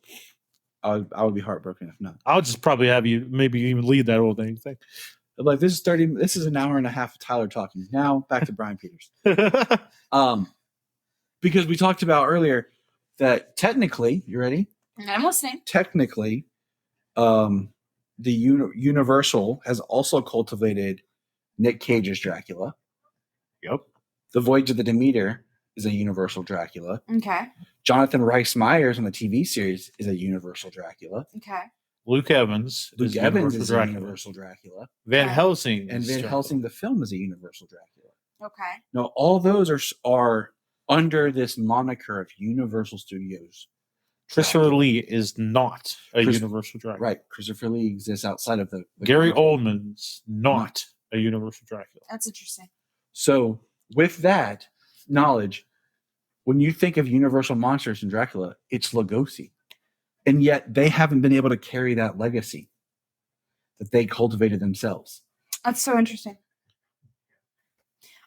I would be heartbroken if not. I'll just probably have you maybe even lead that whole thing. Like this is an hour and a half of Tyler talking. Now back to Bryan Peters. Because we talked about earlier that technically, you ready? I'm listening. Technically, the Universal has also cultivated Nick Cage's Dracula. Yep. The Voyage of the Demeter is a Universal Dracula. Okay. Jonathan Rhys Meyers on the TV series is a Universal Dracula. Okay. Luke Evans is a Universal Dracula. Van Helsing. And Van Helsing, the film, is a Universal Dracula. Okay. Now, all those are under this moniker of Universal Studios. Christopher Lee is not a Universal Dracula. Right. Christopher Lee exists outside of the Gary Oldman's not a Universal Dracula. That's interesting. So, with that knowledge, when you think of Universal Monsters and Dracula, it's Lugosi. And yet they haven't been able to carry that legacy that they cultivated themselves. That's so interesting.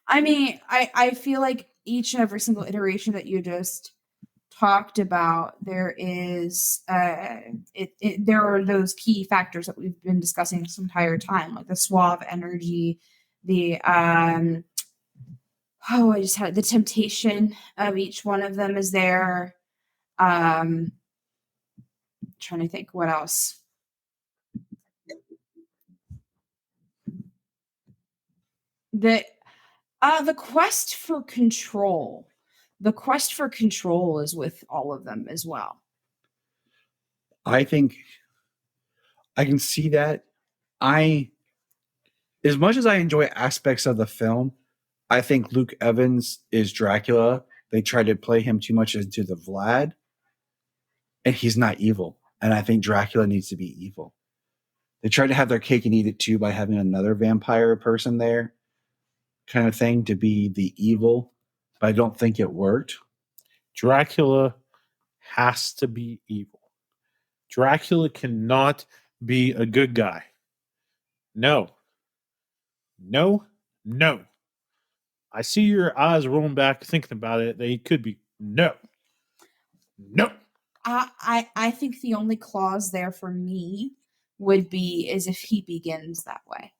I mean, I feel like each and every single iteration that you just talked about, there is there are those key factors that we've been discussing this entire time, like the suave energy, the I just had the temptation of each one of them is there. Trying to think what else. The quest for control. The quest for control is with all of them as well. I think I can see that. As much as I enjoy aspects of the film, I think Luke Evans is Dracula. They try to play him too much into the Vlad, and he's not evil. And I think Dracula needs to be evil. They tried to have their cake and eat it too by having another vampire person there, kind of thing, to be the evil, but I don't think it worked. Dracula has to be evil. Dracula cannot be a good guy. No. I see your eyes rolling back thinking about it. They could be no. I think the only clause there for me would be is if he begins that way.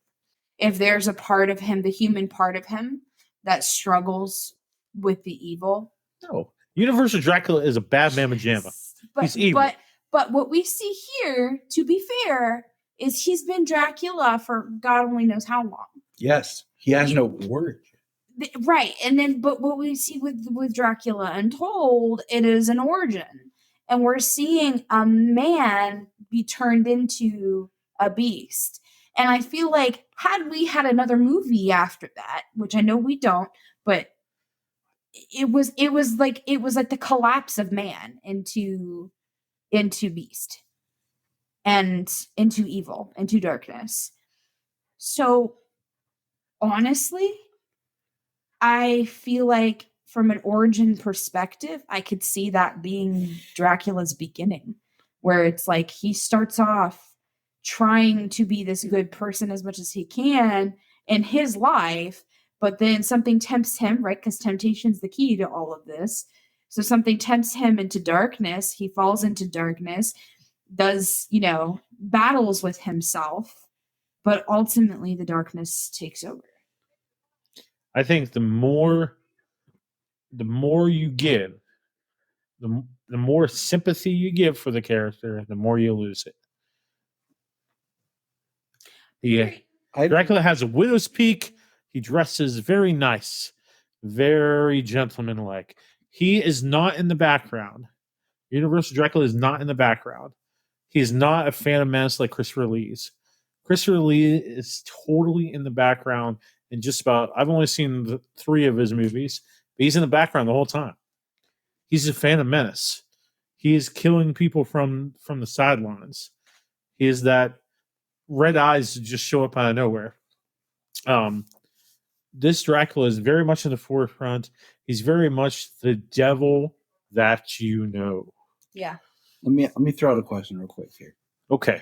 If there's a part of him, the human part of him, that struggles with the evil. No. Universal Dracula is a bad mamma jamma. He's evil. But what we see here, to be fair, is he's been Dracula for God only knows how long. Yes. He has no word. Right. And then, but what we see with Dracula Untold, it is an origin. And we're seeing a man be turned into a beast. And I feel like had we had another movie after that, which I know we don't, but it was like the collapse of man into beast and into evil, into darkness. So honestly, I feel like from an origin perspective, I could see that being Dracula's beginning, where it's like he starts off trying to be this good person as much as he can in his life, but then something tempts him, right? Because temptation's the key to all of this. So something tempts him into darkness. He falls into darkness, does, battles with himself, but ultimately the darkness takes over. I think the more you give, the more sympathy you give for the character, the more you lose it. Yeah. Dracula has a widow's peak. He dresses very nice, very gentlemanlike. He is not in the background. Universal Dracula is not in the background. He is not a Phantom Menace like Christopher Lee's. Christopher Lee is totally in the background in just about, I've only seen 3 of his movies, but he's in the background the whole time. He's a Phantom Menace. He is killing people from the sidelines. He is that red eyes just show up out of nowhere. This Dracula is very much in the forefront. He's very much the devil that you know. Yeah. Let me throw out a question real quick here. Okay.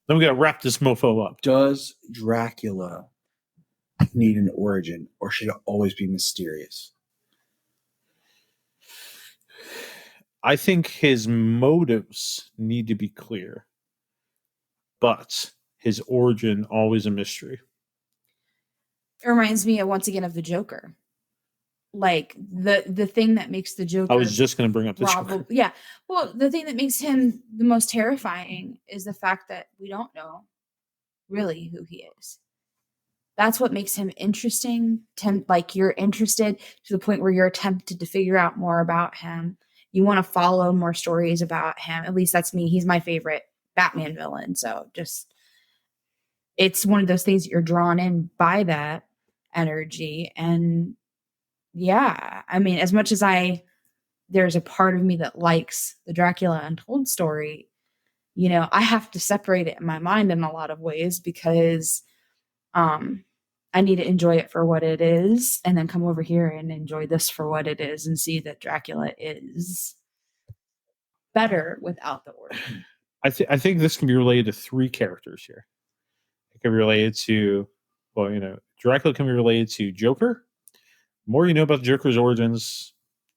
Then we got to wrap this mofo up. Does Dracula need an origin, or should it always be mysterious? I think his motives need to be clear, but his origin always a mystery. It reminds me once again of the Joker. Like the thing that makes the Joker. I was just going to bring up the Joker. Yeah. Well, the thing that makes him the most terrifying is the fact that we don't know really who he is. That's what makes him interesting. Like you're interested to the point where you're tempted to figure out more about him. You want to follow more stories about him. At least that's me. He's my favorite Batman villain. So it's one of those things that you're drawn in by that energy. And yeah, I mean, as much as there's a part of me that likes the Dracula Untold story, I have to separate it in my mind in a lot of ways because I need to enjoy it for what it is, and then come over here and enjoy this for what it is, and see that Dracula is better without the origin. I think this can be related to 3 characters here. It can be related to, Dracula can be related to Joker. The more you know about Joker's origins,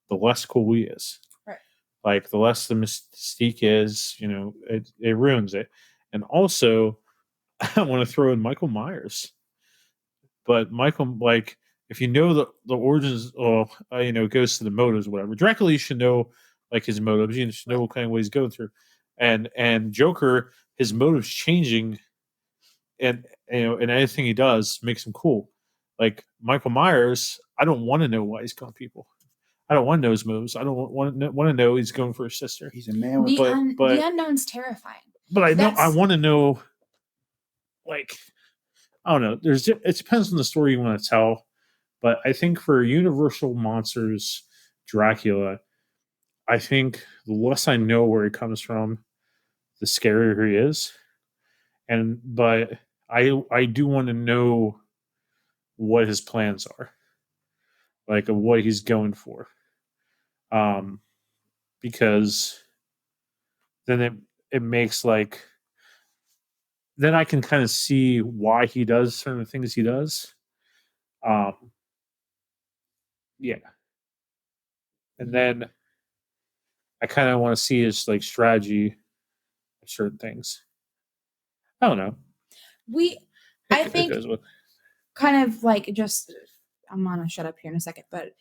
the less cool he is. Right. Like, the less the mystique is, it ruins it. And also, I want to throw in Michael Myers. But Michael, like, if you know the origins, it goes to the motives, or whatever. Dracula, you should know, like, his motives. You should know what kind of what he's going through. And Joker, his motives changing, and anything he does makes him cool. Like Michael Myers, I don't want to know why he's killing people. I don't want to know his moves. I don't want to know he's going for his sister. He's a man with The unknown's terrifying. But I want to know, like, I don't know. It depends on the story you want to tell. But I think for Universal Monsters, Dracula, I think the less I know where he comes from, the scarier he is. But I do want to know what his plans are, like, of what he's going for, because then it makes, like, then I can kind of see why he does certain things he does. Yeah, and then I kind of want to see his, like, strategy of certain things. I don't know. I think kind of like, just, I'm gonna shut up here in a second, but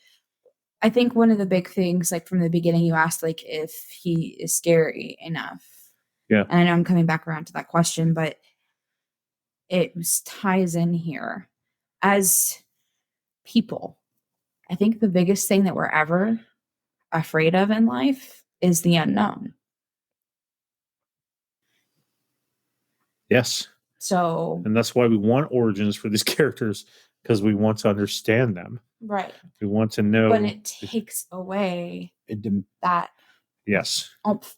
I think one of the big things, like, from the beginning, you asked, like, if he is scary enough. Yeah. And I know I'm coming back around to that question, but it ties in here. As people, I think the biggest thing that we're ever afraid of in life is the unknown. Yes. So, and that's why we want origins for these characters, because we want to understand them. right. We want to know. But it takes away that Yes.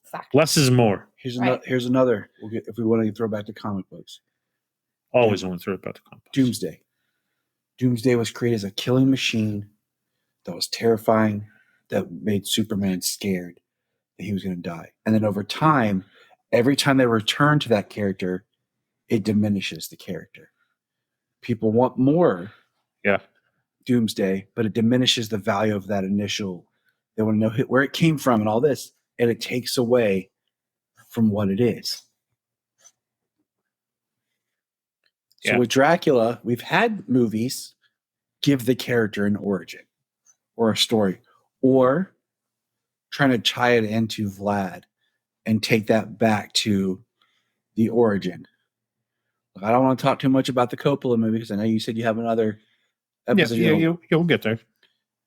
factor. Less is more. Here's another. We'll get, if we want to throw back to comic books. Always want to throw it back to comic books. Doomsday. Doomsday was created as a killing machine that was terrifying, that made Superman scared that he was going to die. And then over time, every time they return to that character, it diminishes the character. People want more Doomsday, but it diminishes the value of that initial. They want to know where it came from and all this, and it takes away from what it is. So with Dracula, we've had movies give the character an origin or a story, or trying to tie it into Vlad and take that back to the origin. I don't want to talk too much about the Coppola movie, because I know you said you have another episode. You'll get there.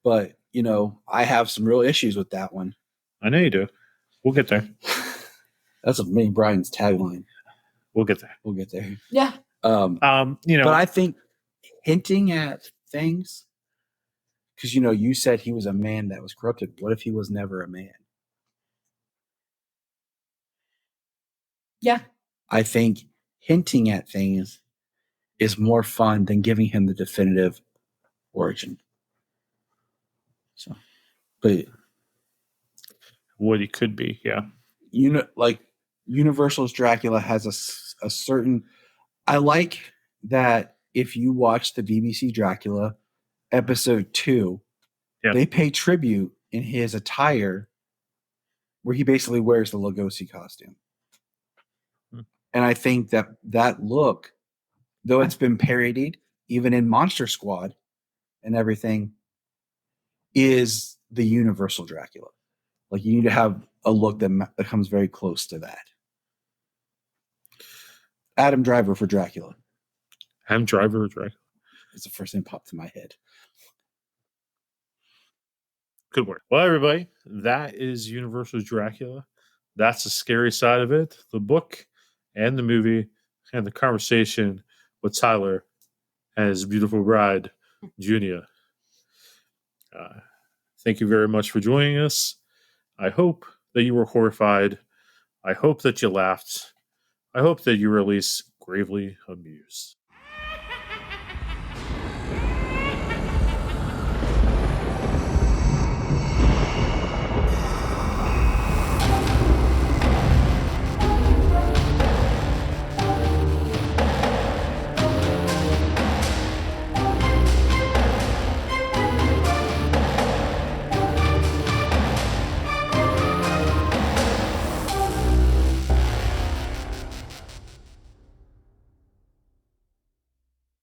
But, I have some real issues with that one. I know you do. We'll get there. That's me and Bryan's tagline. We'll get there. We'll get there. Yeah. But I think hinting at things, because, you said he was a man that was corrupted. What if he was never a man? Yeah. I think hinting at things is more fun than giving him the definitive origin. So, but what he could be, yeah. Like Universal's Dracula has a certain. I like that if you watch the BBC Dracula episode 2, they pay tribute in his attire, where he basically wears the Lugosi costume. And I think that look, though it's been parodied even in Monster Squad and everything, is the Universal Dracula. Like, you need to have a look that comes very close to that. Adam Driver for Dracula. Adam Driver for Dracula. It's the first thing that popped in my head. Good work. Well, everybody, that is Universal's Dracula. That's the scary side of it. The book and the movie and the conversation with Tyler and his beautiful bride, Junia. Thank you very much for joining us. I hope that you were horrified. I hope that you laughed. I hope that you were at least gravely amused.